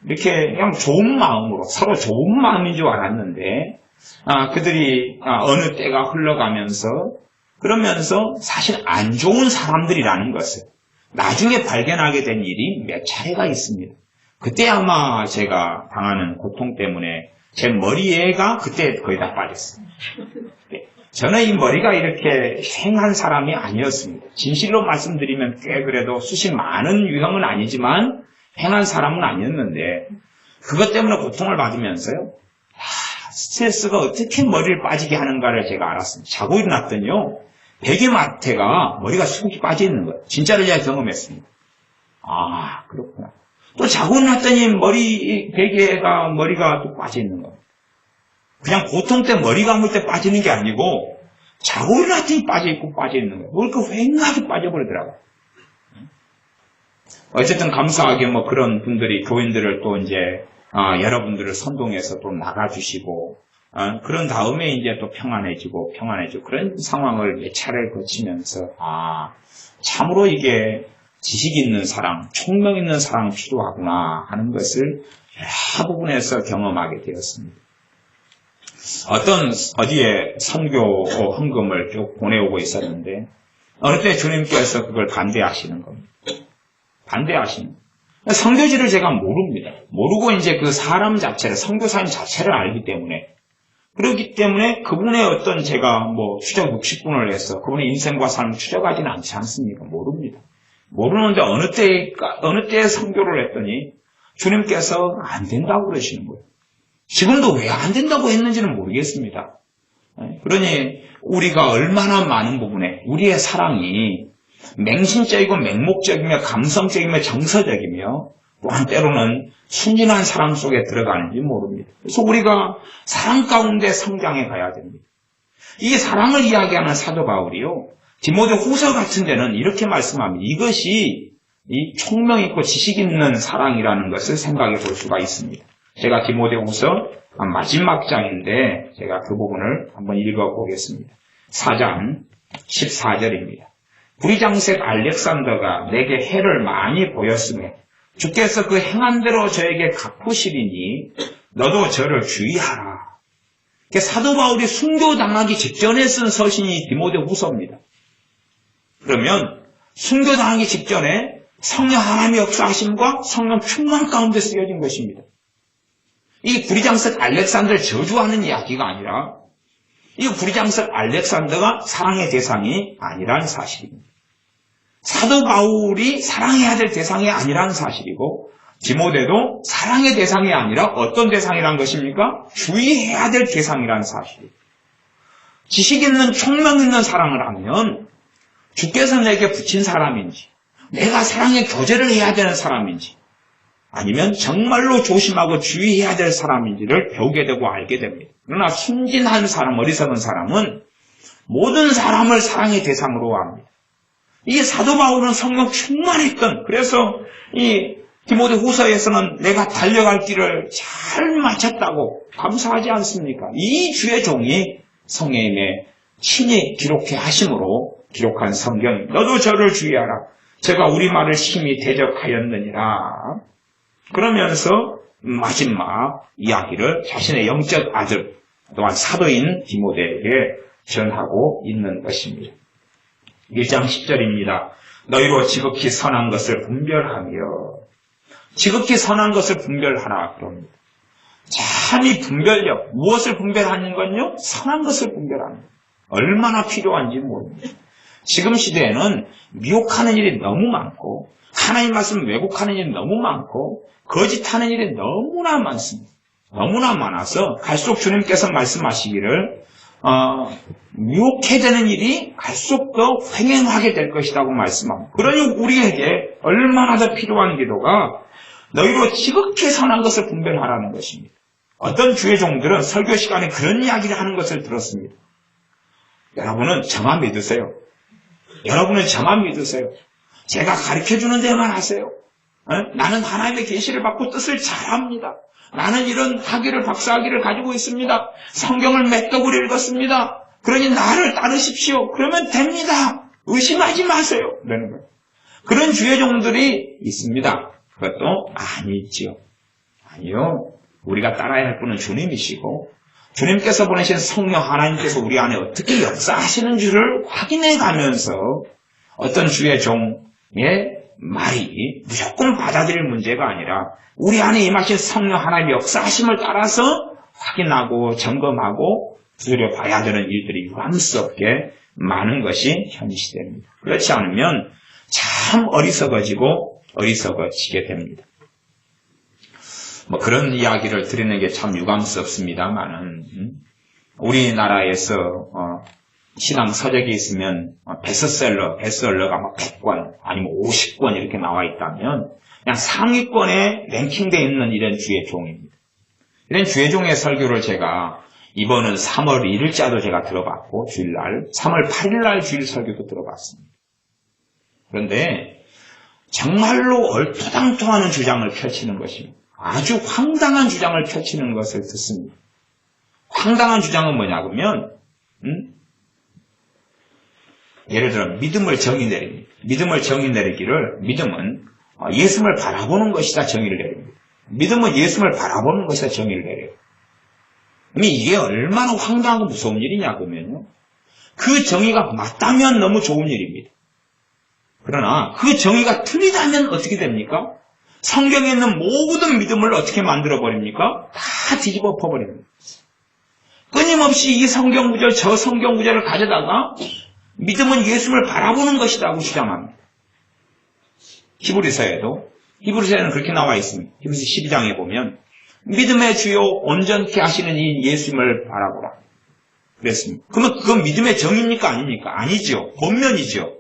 이렇게 그냥 좋은 마음으로 서로 좋은 마음인 줄 알았는데 그들이 어느 때가 흘러가면서 그러면서 사실 안 좋은 사람들이라는 것을 나중에 발견하게 된 일이 몇 차례가 있습니다. 그때 아마 제가 당하는 고통 때문에 제 머리에가 그때 거의 다 빠졌어요. 저는 이 머리가 이렇게 행한 사람이 아니었습니다. 진실로 말씀드리면 꽤 그래도 수십 많은 유형은 아니지만 행한 사람은 아니었는데 그것 때문에 고통을 받으면서요. 스트레스가 어떻게 머리를 빠지게 하는가를 제가 알았습니다. 자고 일어났더니요. 베개맡에가 머리가 쑥이 빠져 있는 거예요. 진짜를 제가 경험했습니다. 그렇구나. 또 자고 일어났더니 베개가 머리가 또 빠져 있는 거예요. 그냥 보통 때 머리 감을 때 빠지는 게 아니고 자고 일어났더니 빠져 있고 빠져 있는 거예요. 뭘 그 휑하게 빠져버리더라고요. 어쨌든 감사하게 뭐 그런 분들이 교인들을 또 이제 여러분들을 선동해서 또 나가주시고 그런 다음에 이제 또 평안해지고 그런 상황을 몇 차례를 거치면서 참으로 이게 지식 있는 사랑, 총명 있는 사랑이 필요하구나 하는 것을 여러 부분에서 경험하게 되었습니다. 어디에 선교 헌금을 쭉 보내오고 있었는데 어느 때 주님께서 그걸 반대하시는 겁니다. 반대하시는 거예요. 선교지를 제가 모릅니다. 모르고 이제 그 사람 자체를, 선교사님 자체를 알기 때문에 그렇기 때문에 그분의 어떤 제가 추적 60분을 해서 그분의 인생과 삶을 추적하지는 않지 않습니까? 모릅니다. 모르는데 어느 때에 선교를 했더니 주님께서 안 된다고 그러시는 거예요. 지금도 왜 안 된다고 했는지는 모르겠습니다. 그러니 우리가 얼마나 많은 부분에 우리의 사랑이 맹신적이고 맹목적이며 감성적이며 정서적이며 또한 때로는 순진한 사랑 속에 들어가는지 모릅니다. 그래서 우리가 사랑 가운데 성장해 가야 됩니다. 이 사랑을 이야기하는 사도 바울이요, 디모데 후서 같은 데는 이렇게 말씀합니다. 이것이 이 총명 있고 지식 있는 사랑이라는 것을 생각해 볼 수가 있습니다. 제가 디모데 후서 마지막 장인데 제가 그 부분을 한번 읽어보겠습니다. 4장 14절입니다. 부리장색 알렉산더가 내게 해를 많이 보였으며 주께서 그 행한 대로 저에게 갚으시리니 너도 저를 주의하라. 사도 바울이 순교당하기 직전에 쓴 서신이 디모데 후서입니다. 그러면 순교당하기 직전에 성령 하나님의 역사하심과 성령 충만 가운데 쓰여진 것입니다. 이 부리장석 알렉산더를 저주하는 이야기가 아니라 이 부리장석 알렉산더가 사랑의 대상이 아니라는 사실입니다. 사도 바울이 사랑해야 될 대상이 아니라는 사실이고 디모데도 사랑의 대상이 아니라 어떤 대상이란 것입니까? 주의해야 될 대상이라는 사실입니다. 지식 있는 총명 있는 사랑을 하면 주께서 내게 붙인 사람인지 내가 사랑의 교제를 해야 되는 사람인지 아니면 정말로 조심하고 주의해야 될 사람인지를 배우게 되고 알게 됩니다. 그러나 순진한 사람, 어리석은 사람은 모든 사람을 사랑의 대상으로 합니다. 이게 사도 바울은 성령 충만했던, 그래서 이 디모데 후서에서는 내가 달려갈 길을 잘 마쳤다고 감사하지 않습니까? 이 주의 종이 성령님의 친히 기록해 하심으로 기록한 성경입니다. 너도 저를 주의하라. 제가 우리말을 심히 대적하였느니라. 그러면서 마지막 이야기를 자신의 영적 아들 또한 사도인 디모데에게 전하고 있는 것입니다. 1장 10절입니다. 너희로 지극히 선한 것을 분별하며 지극히 선한 것을 분별하라 그럽니다. 참 이 분별력, 무엇을 분별하는 건요? 선한 것을 분별하는 것. 얼마나 필요한지 모릅니다. 지금 시대에는 미혹하는 일이 너무 많고 하나님 말씀 왜곡하는 일이 너무 많고 거짓하는 일이 너무나 많습니다. 너무나 많아서 갈수록 주님께서 말씀하시기를 미혹해되는 일이 갈수록 더 횡행하게 될 것이라고 말씀합니다. 그러니 우리에게 얼마나 더 필요한 기도가 너희로 지극히 선한 것을 분별하라는 것입니다. 어떤 주의 종들은 설교 시간에 그런 이야기를 하는 것을 들었습니다. 여러분은 저만 믿으세요. 여러분은 저만 믿으세요. 제가 가르쳐주는 데만 하세요. 나는 하나님의 계시를 받고 뜻을 잘합니다. 나는 이런 학위를 박사학위를 가지고 있습니다. 성경을 몇 독을 읽었습니다. 그러니 나를 따르십시오. 그러면 됩니다. 의심하지 마세요. 그러는 거예요. 그런 주의 종들이 있습니다. 그것도 아니지요. 아니요. 우리가 따라야 할 분은 주님이시고 주님께서 보내신 성령 하나님께서 우리 안에 어떻게 역사하시는 줄을 확인해 가면서 어떤 주의 종의 말이 무조건 받아들일 문제가 아니라 우리 안에 임하신 성령 하나님의 역사하심을 따라서 확인하고 점검하고 두드려 봐야 되는 일들이 유감스럽게 많은 것이 현 시대입니다. 그렇지 않으면 참 어리석어지게 됩니다. 그런 이야기를 드리는 게 참 유감스럽습니다만은 우리나라에서 신앙 서적이 있으면 베스트셀러가 막 100권 아니면 50권 이렇게 나와 있다면 그냥 상위권에 랭킹되어 있는 이런 주의 종입니다. 이런 주의 종의 설교를 제가 이번은 3월 1일자도 제가 들어봤고 주일날 3월 8일날 주일 설교도 들어봤습니다. 그런데 정말로 얼토당토하는 주장을 펼치는 것입니다. 아주 황당한 주장을 펼치는 것을 듣습니다. 황당한 주장은 뭐냐면 예를 들어 믿음을 정의 내립니다. 믿음을 정의 내리기를 믿음은 예수님을 바라보는 것이다 정의를 내립니다. 믿음은 예수님을 바라보는 것이다 정의를 내려요. 이게 얼마나 황당하고 무서운 일이냐 그러면요. 그 정의가 맞다면 너무 좋은 일입니다. 그러나 그 정의가 틀리다면 어떻게 됩니까? 성경에 있는 모든 믿음을 어떻게 만들어버립니까? 다 뒤집어 엎어버립니다. 끊임없이 이 성경 구절, 저 성경 구절을 가져다가 믿음은 예수님을 바라보는 것이라고 주장합니다. 히브리서에는 그렇게 나와 있습니다. 히브리서 12장에 보면 믿음의 주요 온전케 하시는 이 예수님을 바라보라 그랬습니다. 그러면 그건 믿음의 정입니까? 아닙니까? 아니죠. 본면이죠.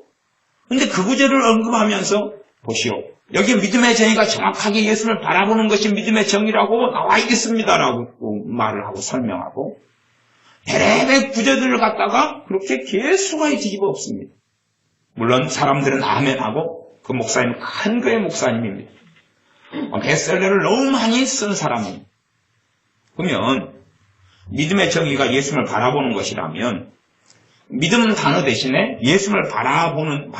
근데 그 구절을 언급하면서 보시오. 여기 믿음의 정의가 정확하게 예수님을 바라보는 것이 믿음의 정의라고 나와 있겠습니다라고 말을 하고 설명하고 베레베 구절들을 갖다가 그렇게 계속하게 뒤집어 엎습니다. 물론 사람들은 아멘하고 그 목사님은 큰 교회 목사님입니다. 베스트셀러를 너무 많이 쓴 사람입니다. 그러면 믿음의 정의가 예수님을 바라보는 것이라면 믿음 단어 대신에 예수님을 바라보는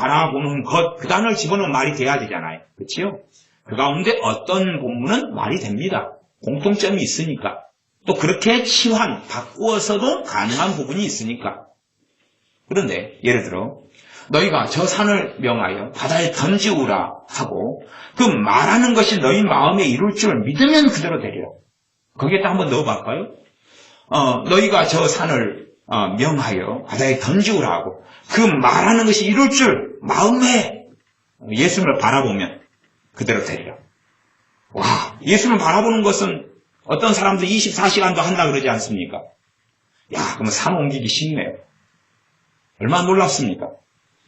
것, 그 단어를 집어넣은 말이 돼야 되잖아요. 그렇죠? 그 가운데 어떤 본문은 말이 됩니다. 공통점이 있으니까. 또 그렇게 바꾸어서도 가능한 부분이 있으니까. 그런데 예를 들어 너희가 저 산을 명하여 바다에 던지우라 하고 그 말하는 것이 너희 마음에 이룰 줄 믿으면 그대로 되리라. 거기에다 한번 넣어볼까요? 너희가 저 산을 명하여 바다에 던지우라 하고 그 말하는 것이 이룰 줄 마음에 예수님을 바라보면 그대로 되리라. 와, 예수님을 바라보는 것은 어떤 사람도 24시간도 한다 그러지 않습니까? 야, 그러면 산 옮기기 쉽네요. 얼마나 놀랍습니까?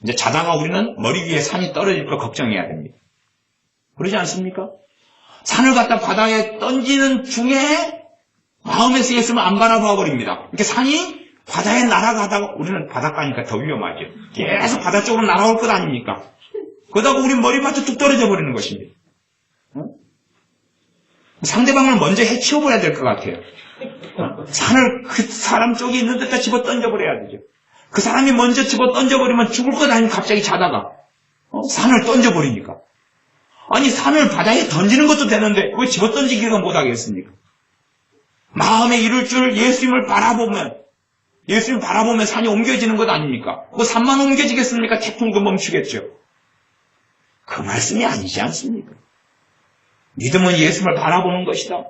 이제 자다가 우리는 머리 위에 산이 떨어질 걸 걱정해야 됩니다. 그러지 않습니까? 산을 갖다 바다에 던지는 중에 마음에서 예수님을 안 바라봐 버립니다. 이렇게 산이 바다에 날아가다가 우리는 바닷가니까 더 위험하죠. 계속 바다 쪽으로 날아올 것 아닙니까? 그러다가 우리 머리 맞춰 뚝 떨어져 버리는 것입니다. 상대방을 먼저 해치워버려야 될 것 같아요. 산을 그 사람 쪽에 있는 데다 집어 던져버려야 되죠. 그 사람이 먼저 집어 던져버리면 죽을 것 아니면 갑자기 자다가 산을 던져버리니까. 아니 산을 바다에 던지는 것도 되는데 왜 집어 던지기가 못하겠습니까? 마음에 이룰 줄 예수님을 바라보면 산이 옮겨지는 것 아닙니까? 뭐 산만 옮겨지겠습니까? 태풍도 멈추겠죠. 그 말씀이 아니지 않습니까? 믿음은 예수님을 바라보는 것이다.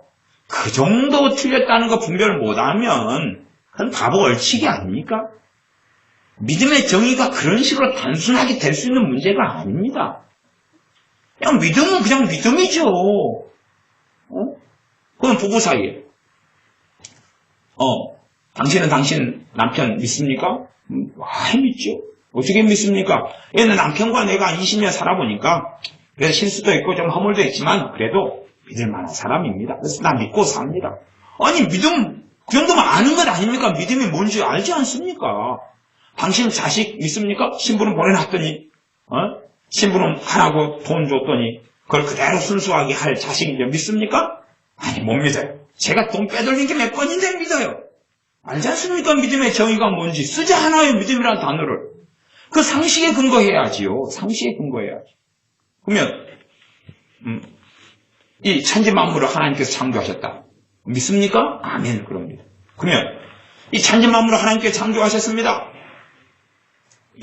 그 정도 틀렸다는 거 분별을 못하면 그건 바보 얼치기 아닙니까? 믿음의 정의가 그런 식으로 단순하게 될 수 있는 문제가 아닙니다. 그냥 믿음은 그냥 믿음이죠. 그건 부부 사이에. 당신은 당신 남편 믿습니까? 믿죠. 어떻게 믿습니까? 얘는 남편과 내가 20년 살아보니까 그래서 실수도 있고 좀 허물도 있지만 그래도 믿을 만한 사람입니다. 그래서 나 믿고 삽니다. 아니 믿음 그 정도면 아는 것 아닙니까? 믿음이 뭔지 알지 않습니까? 당신 자식 믿습니까? 신부름 보내놨더니 신부름 하라고 돈 줬더니 그걸 그대로 순수하게 할 자식인데 믿습니까? 아니 못 믿어요. 제가 돈 빼돌린 게 몇 번인데 믿어요. 알지 않습니까? 믿음의 정의가 뭔지. 쓰지 않아요. 믿음이라는 단어를. 그 상식에 근거해야지요. 상식에 근거해야지. 그러면 이 천지 만물을 하나님께서 창조하셨다. 믿습니까? 아멘. 그럽니다. 그러면 이 천지 만물을 하나님께서 창조하셨습니다.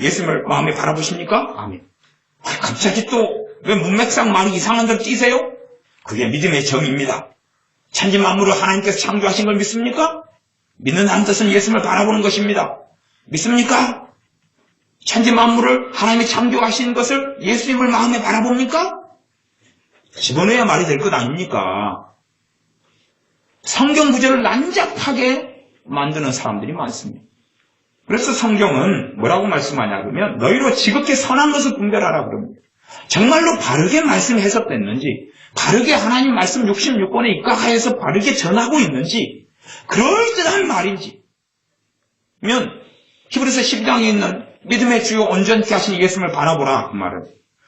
예수님을 마음에 바라보십니까? 아멘. 갑자기 또 왜 문맥상 말이 이상한 걸 띄세요? 그게 믿음의 정의입니다. 천지 만물을 하나님께서 창조하신 걸 믿습니까? 믿는다는 뜻은 예수님을 바라보는 것입니다. 믿습니까? 천지 만물을 하나님이 창조하신 것을 예수님을 마음에 바라봅니까? 집어넣어야 말이 될 것 아닙니까? 성경 구절을 난잡하게 만드는 사람들이 많습니다. 그래서 성경은 뭐라고 말씀하냐 그러면 너희로 지극히 선한 것을 분별하라 그럽니다. 정말로 바르게 말씀이 해석됐는지 바르게 하나님 말씀 66권에 입각하여서 바르게 전하고 있는지 그럴듯한 말인지 면 히브리서 10장에 있는 믿음의 주요 온전케 하신 예수님을 바라보라 그 말은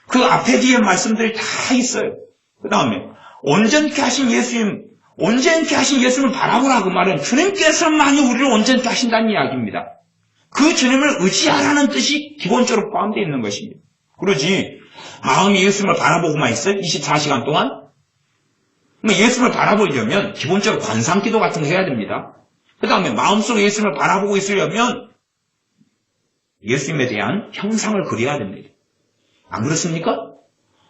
그 앞에 뒤에 말씀들이 다 있어요. 그 다음에 온전케 하신 예수님을 바라보라 그 말은 주님께서만이 우리를 온전케 하신다는 이야기입니다. 그 주님을 의지하라는 뜻이 기본적으로 포함되어 있는 것입니다. 그러지 마음이 예수님을 바라보고만 있어요? 24시간 동안? 예수님을 바라보려면 기본적으로 관상기도 같은 거 해야 됩니다. 그 다음에 마음속에 예수님을 바라보고 있으려면 예수님에 대한 형상을 그려야 됩니다. 안 그렇습니까?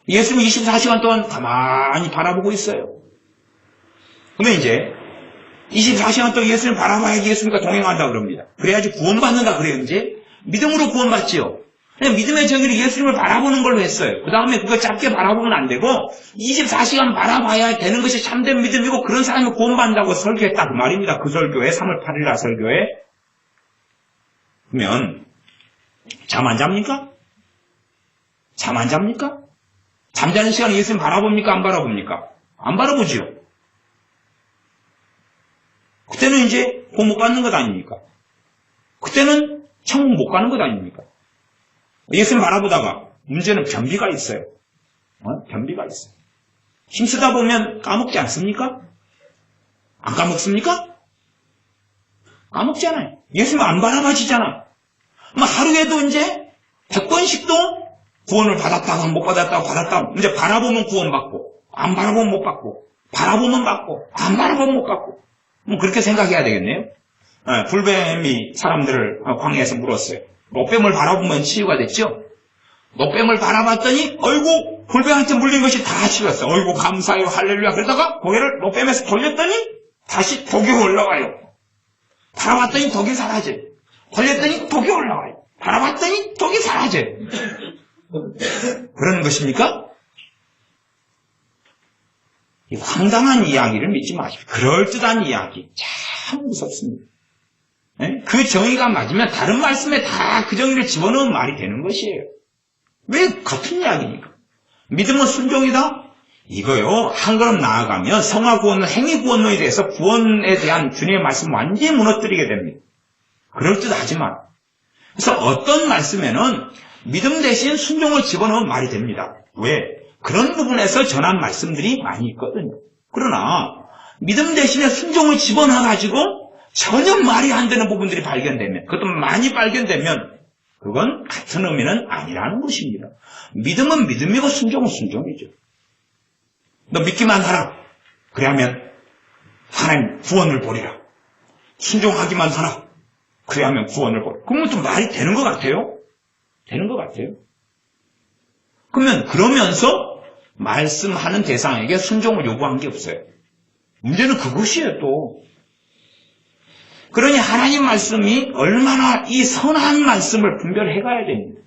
예수님 24시간 동안 가만히 바라보고 있어요. 그러면 이제 24시간 동안 예수님을 바라봐야지 예수님과 동행한다 그럽니다. 그래야지 구원받는다 그래요, 이제. 믿음으로 구원받지요. 그냥 믿음의 정의를 예수님을 바라보는 걸로 했어요. 그 다음에 그거 짧게 바라보면 안 되고 24시간 바라봐야 되는 것이 참된 믿음이고 그런 사람이 구원받는다고 설교했다 그 말입니다. 그 설교에 3월 8일날 설교에. 그러면 잠 안 잡니까? 잠 안 잡니까? 잠자는 시간에 예수님 바라봅니까? 안 바라봅니까? 안 바라보지요. 그때는 이제 구원 못 받는 것 아닙니까? 그때는 천국 못 가는 것 아닙니까? 예수님 바라보다가 문제는 변비가 있어요. 변비가 있어요. 힘쓰다 보면 까먹지 않습니까? 안 까먹습니까? 까먹잖아요. 예수님 안 바라봐지잖아요. 하루에도 이제 100번씩도 구원을 받았다가 못 받았다가 받았다가 이제 바라보면 구원받고 안 바라보면 못 받고 바라보면 받고 안 바라보면 못 받고 그렇게 생각해야 되겠네요. 불뱀이 사람들을 광야에서 물었어요. 노뱀을 바라보면 치유가 됐죠? 노뱀을 바라봤더니 어이구 불뱀한테 물린 것이 다 치웠어. 어이구 감사해요 할렐루야. 그러다가 고개를 노뱀에서 돌렸더니 다시 독이 올라와요. 바라봤더니 독이 사라져요. 걸렸더니 독이 올라와요. 바라봤더니 독이 사라져요. 그러는 것입니까? 이 황당한 이야기를 믿지 마십시오. 그럴듯한 이야기 참 무섭습니다. 그 정의가 맞으면 다른 말씀에 다 그 정의를 집어넣으면 말이 되는 것이에요. 왜 같은 이야기입니까? 믿음은 순종이다? 이거요. 한 걸음 나아가면 성화 구원론, 행위 구원론에 대해서 구원에 대한 주님의 말씀 완전히 무너뜨리게 됩니다. 그럴듯하지만 그래서 어떤 말씀에는 믿음 대신 순종을 집어넣으면 말이 됩니다. 왜? 그런 부분에서 전한 말씀들이 많이 있거든요. 그러나 믿음 대신에 순종을 집어넣어가지고 전혀 말이 안 되는 부분들이 발견되면, 그것도 많이 발견되면 그건 같은 의미는 아니라는 것입니다. 믿음은 믿음이고 순종은 순종이죠. 너 믿기만 하라. 그래야면 하나님 구원을 보리라. 순종하기만 하라. 그래야면 구원을 보리라. 그러면 좀 말이 되는 것 같아요? 되는 것 같아요. 그러면 그러면서 말씀하는 대상에게 순종을 요구한 게 없어요. 문제는 그것이에요 또. 그러니 하나님 말씀이 얼마나 이 선한 말씀을 분별해 가야 됩니다.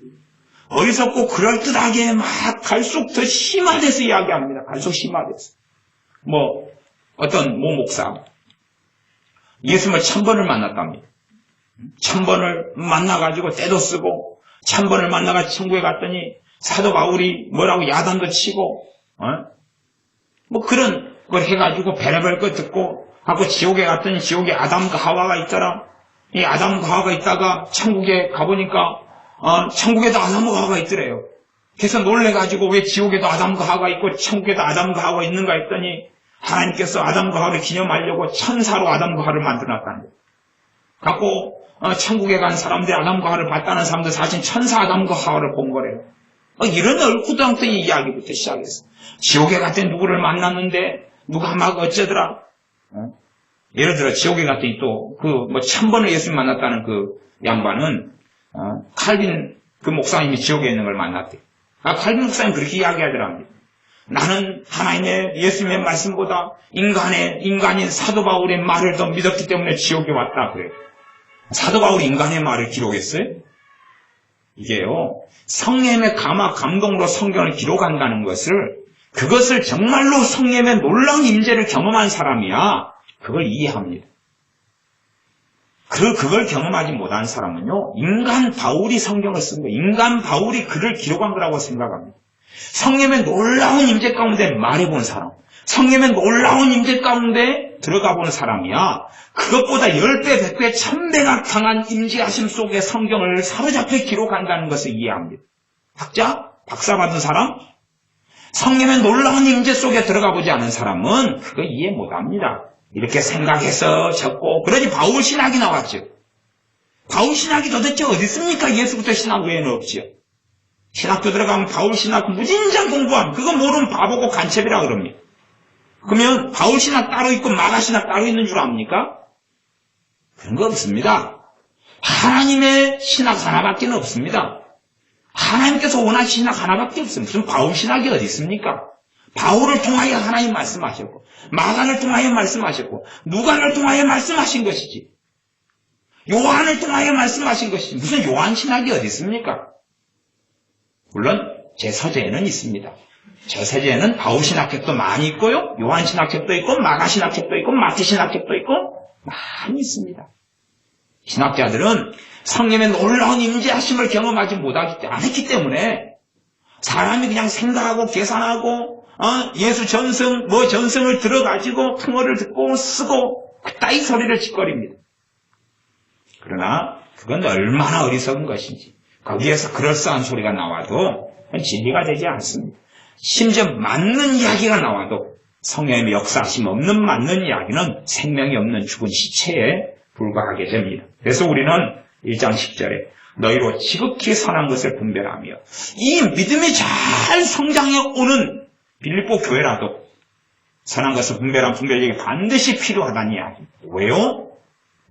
어리석고 그럴듯하게 막 갈수록 더 심화돼서 이야기합니다. 갈수록 심화돼서. 어떤 목사 예수님을 1000번을 만났답니다. 1000번을 만나가지고 때도 쓰고 1000번을 만나가 천국에 갔더니 사도 바울이 뭐라고 야단도 치고 그런 걸 해가지고 별의별 거 듣고 하고 지옥에 갔더니 지옥에 아담과 하와가 있더라. 이 아담과 하와가 있다가 천국에 가보니까 천국에도 아담과 하와가 있더래요. 그래서 놀래가지고 왜 지옥에도 아담과 하와가 있고 천국에도 아담과 하와가 있는가 했더니 하나님께서 아담과 하와를 기념하려고 천사로 아담과 하와를 만들어놨다는 거예요. 갖고 천국에 간 사람들이 아담과 하와를 봤다는 사람들 사실 천사 아담과 하와를 본 거래요. 이런 얼쿠덩텅이 이야기부터 시작했어. 지옥에 갔더니 누구를 만났는데 누가 막 어쩌더라. 예를 들어 지옥에 갔더니 또 1000번을 예수님 만났다는 그 양반은 칼빈 그 목사님이 지옥에 있는 걸 만났대. 칼빈 목사님 그렇게 이야기하더랍니다. 나는 하나님의 예수님의 말씀보다 인간인 사도 바울의 말을 더 믿었기 때문에 지옥에 왔다 그래요. 사도 바울이 인간의 말을 기록했어요? 이게요, 성령의 감화 감동으로 성경을 기록한다는 그것을 정말로 성령의 놀라운 임재를 경험한 사람이야 그걸 이해합니다. 그걸 경험하지 못한 사람은요, 인간 바울이 성경을 쓴 거예요. 인간 바울이 글을 기록한 거라고 생각합니다. 성령의 놀라운 임재 가운데 말해본 사람, 성령의 놀라운 임재 가운데 들어가 본 사람이야 그것보다 10배, 100배, 1000배가 강한 임재하심 속에 성경을 사로잡혀 기록한다는 것을 이해합니다. 박사 받은 사람, 성령의 놀라운 임재 속에 들어가 보지 않은 사람은 그거 이해 못합니다. 이렇게 생각해서 적고, 그러니 바울 신학이 나왔죠. 바울 신학이 도대체 어디 있습니까? 예수부터 신학 외에는 없지요. 신학교 들어가면 바울 신학 무진장 공부함. 그거 모르면 바보고 간첩이라 그럽니다. 그러면 바울 신학 따로 있고 마가 신학 따로 있는 줄 압니까? 그런 거 없습니다. 하나님의 신학 하나밖에 없습니다. 하나님께서 원하신 신학 하나밖에 없습니다. 무슨 바울 신학이 어디 있습니까? 바울을 통하여 하나님 말씀하셨고, 마가를 통하여 말씀하셨고 누가를 통하여 말씀하신 것이지. 요한을 통하여 말씀하신 것이지. 무슨 요한 신학이 어디 있습니까? 물론 제 서재에는 있습니다. 저 서재에는 바울 신학책도 많이 있고요. 요한 신학책도 있고 마가 신학책도 있고 마태 신학책도 있고 많이 있습니다. 신학자들은 성령의 놀라운 임재하심을 경험하지 않았기 때문에 사람이 그냥 생각하고 계산하고 예수 전승 전승을 들어가지고 풍어를 듣고 쓰고 그따위 소리를 짓거립니다. 그러나 그건 얼마나 어리석은 것인지 거기에서 그럴싸한 소리가 나와도 진리가 되지 않습니다. 심지어 맞는 이야기가 나와도 성령의 역사하심 없는 맞는 이야기는 생명이 없는 죽은 시체에 불과하게 됩니다. 그래서 우리는 1장 10절에 너희로 지극히 선한 것을 분별하며 이 믿음이 잘 성장해 오는 빌립보 교회라도 선한 것을 분별한 분별력이 반드시 필요하다는 이야기. 왜요?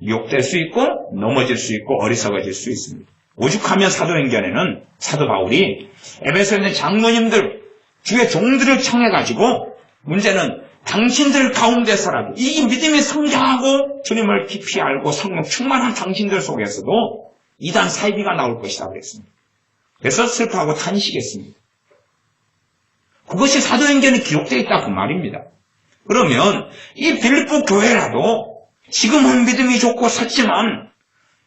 유혹될 수 있고 넘어질 수 있고 어리석어질 수 있습니다. 오죽하면 사도행전에는 사도 바울이 에베소에 있는 장로님들 주의 종들을 청해가지고 문제는 당신들 가운데서라도 이 믿음이 성장하고 주님을 깊이 알고 성령 충만한 당신들 속에서도 이단 사이비가 나올 것이다 그랬습니다. 그래서 슬퍼하고 탄식했습니다. 그것이 사도행전에 기록되어 있다 그 말입니다. 그러면 이 빌립보 교회라도 지금은 믿음이 좋고 섰지만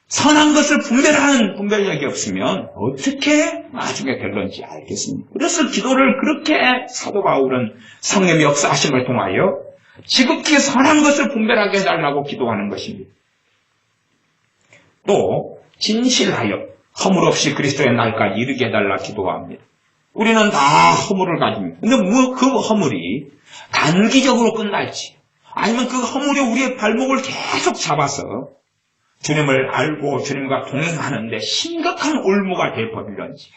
선한 것을 분별하는 분별력이 없으면 어떻게 나중에 될런지 알겠습니다. 그래서 기도를 그렇게 사도 바울은 성령의 역사하심을 통하여 지극히 선한 것을 분별하게 해달라고 기도하는 것입니다. 또 진실하여 허물 없이 그리스도의 날까지 이르게 해달라 기도합니다. 우리는 다 허물을 가집니다. 근데 그 허물이 단기적으로 끝날지 아니면 그 허물이 우리의 발목을 계속 잡아서 주님을 알고 주님과 동행하는데 심각한 올무가 될 법이런지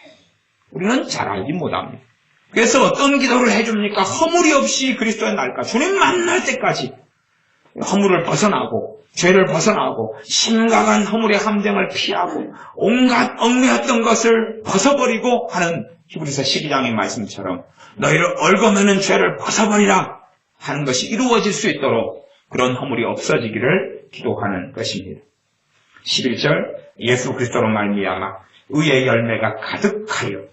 우리는 잘 알지 못합니다. 그래서 어떤 기도를 해줍니까? 허물이 없이 그리스도의 날까 주님 만날 때까지 허물을 벗어나고 죄를 벗어나고 심각한 허물의 함정을 피하고 온갖 얽매였던 것을 벗어버리고 하는 히브리서 12장의 말씀처럼 너희를 얽어매는 죄를 벗어버리라 하는 것이 이루어질 수 있도록 그런 허물이 없어지기를 기도하는 것입니다. 11절 예수 그리스도로 말미암아 의의 열매가 가득하여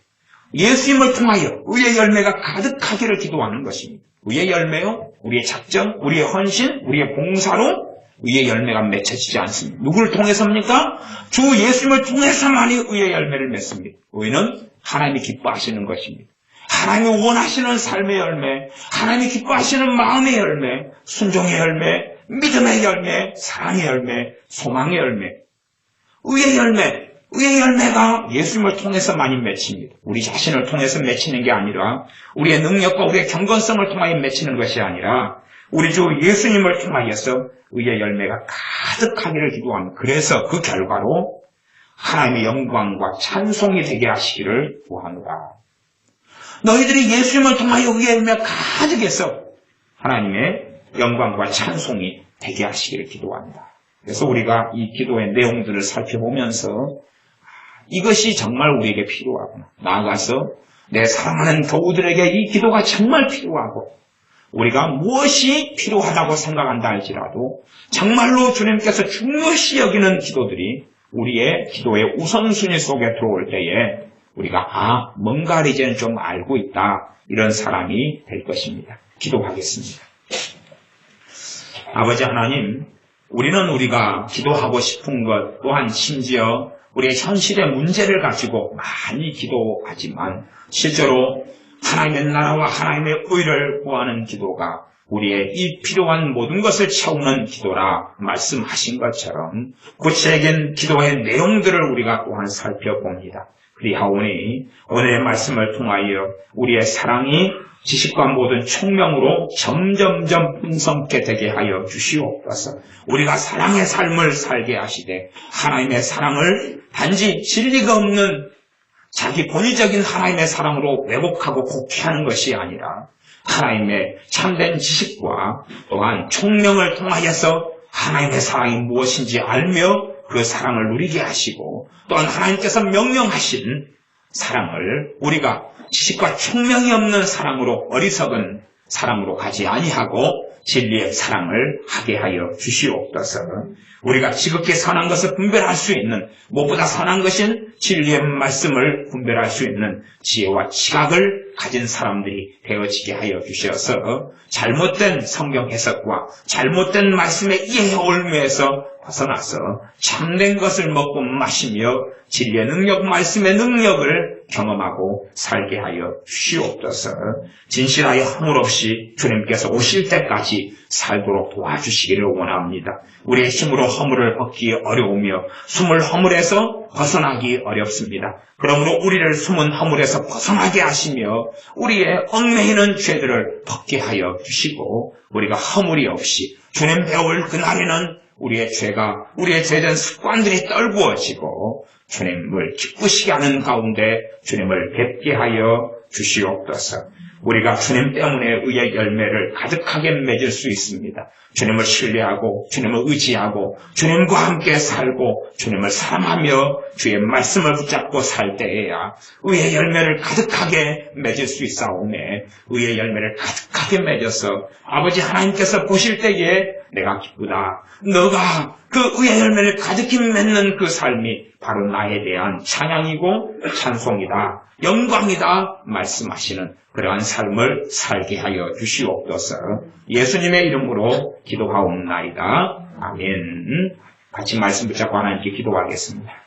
예수님을 통하여 의의 열매가 가득하기를 기도하는 것입니다. 의의 열매요? 우리의 작정, 우리의 헌신, 우리의 봉사로 의의 열매가 맺혀지지 않습니다. 누구를 통해서입니까? 주 예수님을 통해서만이 의의 열매를 맺습니다. 의는 하나님이 기뻐하시는 것입니다. 하나님이 원하시는 삶의 열매, 하나님이 기뻐하시는 마음의 열매, 순종의 열매, 믿음의 열매, 사랑의 열매, 소망의 열매, 의의 열매, 의의 열매가 예수님을 통해서 많이 맺힙니다. 우리 자신을 통해서 맺히는 게 아니라 우리의 능력과 우리의 경건성을 통하여 맺히는 것이 아니라 우리 주 예수님을 통하여서 의의 열매가 가득하기를 기도합니다. 그래서 그 결과로 하나님의 영광과 찬송이 되게 하시기를 구합니다. 너희들이 예수님을 통하여 의의 열매가 가득해서 하나님의 영광과 찬송이 되게 하시기를 기도합니다. 그래서 우리가 이 기도의 내용들을 살펴보면서 이것이 정말 우리에게 필요하구나. 나아가서 내 사랑하는 교우들에게 이 기도가 정말 필요하고 우리가 무엇이 필요하다고 생각한다 할지라도 정말로 주님께서 중요시 여기는 기도들이 우리의 기도의 우선순위 속에 들어올 때에 우리가 뭔가 이제는 좀 알고 있다 이런 사람이 될 것입니다. 기도하겠습니다. 아버지 하나님, 우리는 우리가 기도하고 싶은 것 또한 심지어 우리의 현실의 문제를 가지고 많이 기도하지만 실제로 하나님의 나라와 하나님의 의를 구하는 기도가 우리의 이 필요한 모든 것을 채우는 기도라 말씀하신 것처럼 구체적인 기도의 내용들을 우리가 또한 살펴봅니다. 그리하오니 오늘의 말씀을 통하여 우리의 사랑이 지식과 모든 총명으로 점점점 풍성케 되게 하여 주시옵소서. 우리가 사랑의 삶을 살게 하시되 하나님의 사랑을 단지 진리가 없는 자기 본의적인 하나님의 사랑으로 왜곡하고 곡해하는 것이 아니라 하나님의 참된 지식과 또한 총명을 통하여서 하나님의 사랑이 무엇인지 알며 그 사랑을 누리게 하시고 또한 하나님께서 명령하신 사랑을 우리가 지식과 총명이 없는 사랑으로 어리석은 사랑으로 가지 아니하고 진리의 사랑을 하게 하여 주시옵소서. 우리가 지극히 선한 것을 분별할 수 있는, 무엇보다 선한 것인 진리의 말씀을 분별할 수 있는 지혜와 지각을 가진 사람들이 되어지게 하여 주셔서 잘못된 성경 해석과 잘못된 말씀의 이해 올무에서 벗어나서 참된 것을 먹고 마시며 진리의 능력, 말씀의 능력을 경험하고 살게 하여 주시옵소서. 진실하여 허물 없이 주님께서 오실 때까지 살도록 도와주시기를 원합니다. 우리의 힘으로 허물을 벗기 어려우며 숨을 허물에서 벗어나기 어렵습니다. 그러므로 우리를 숨은 허물에서 벗어나게 하시며 우리의 얽매이는 죄들을 벗게 하여 주시고 우리가 허물이 없이 주님 배울 그날에는 우리의 죄가, 우리의 죄된 습관들이 떨구어지고 주님을 기쁘시게 하는 가운데 주님을 뵙게 하여 주시옵소서. 우리가 주님 때문에 의의 열매를 가득하게 맺을 수 있습니다. 주님을 신뢰하고 주님을 의지하고 주님과 함께 살고 주님을 사랑하며 주의 말씀을 붙잡고 살 때에야 의의 열매를 가득하게 맺을 수 있사오매 의의 열매를 가득하게 맺어서 아버지 하나님께서 보실 때에 내가 기쁘다. 너가 그 의의 열매를 가득히 맺는 그 삶이 바로 나에 대한 찬양이고 찬송이다. 영광이다. 말씀하시는 그러한 삶을 살게 하여 주시옵소서. 예수님의 이름으로 기도하옵나이다. 아멘. 같이 말씀 붙잡고 하나님께 기도하겠습니다.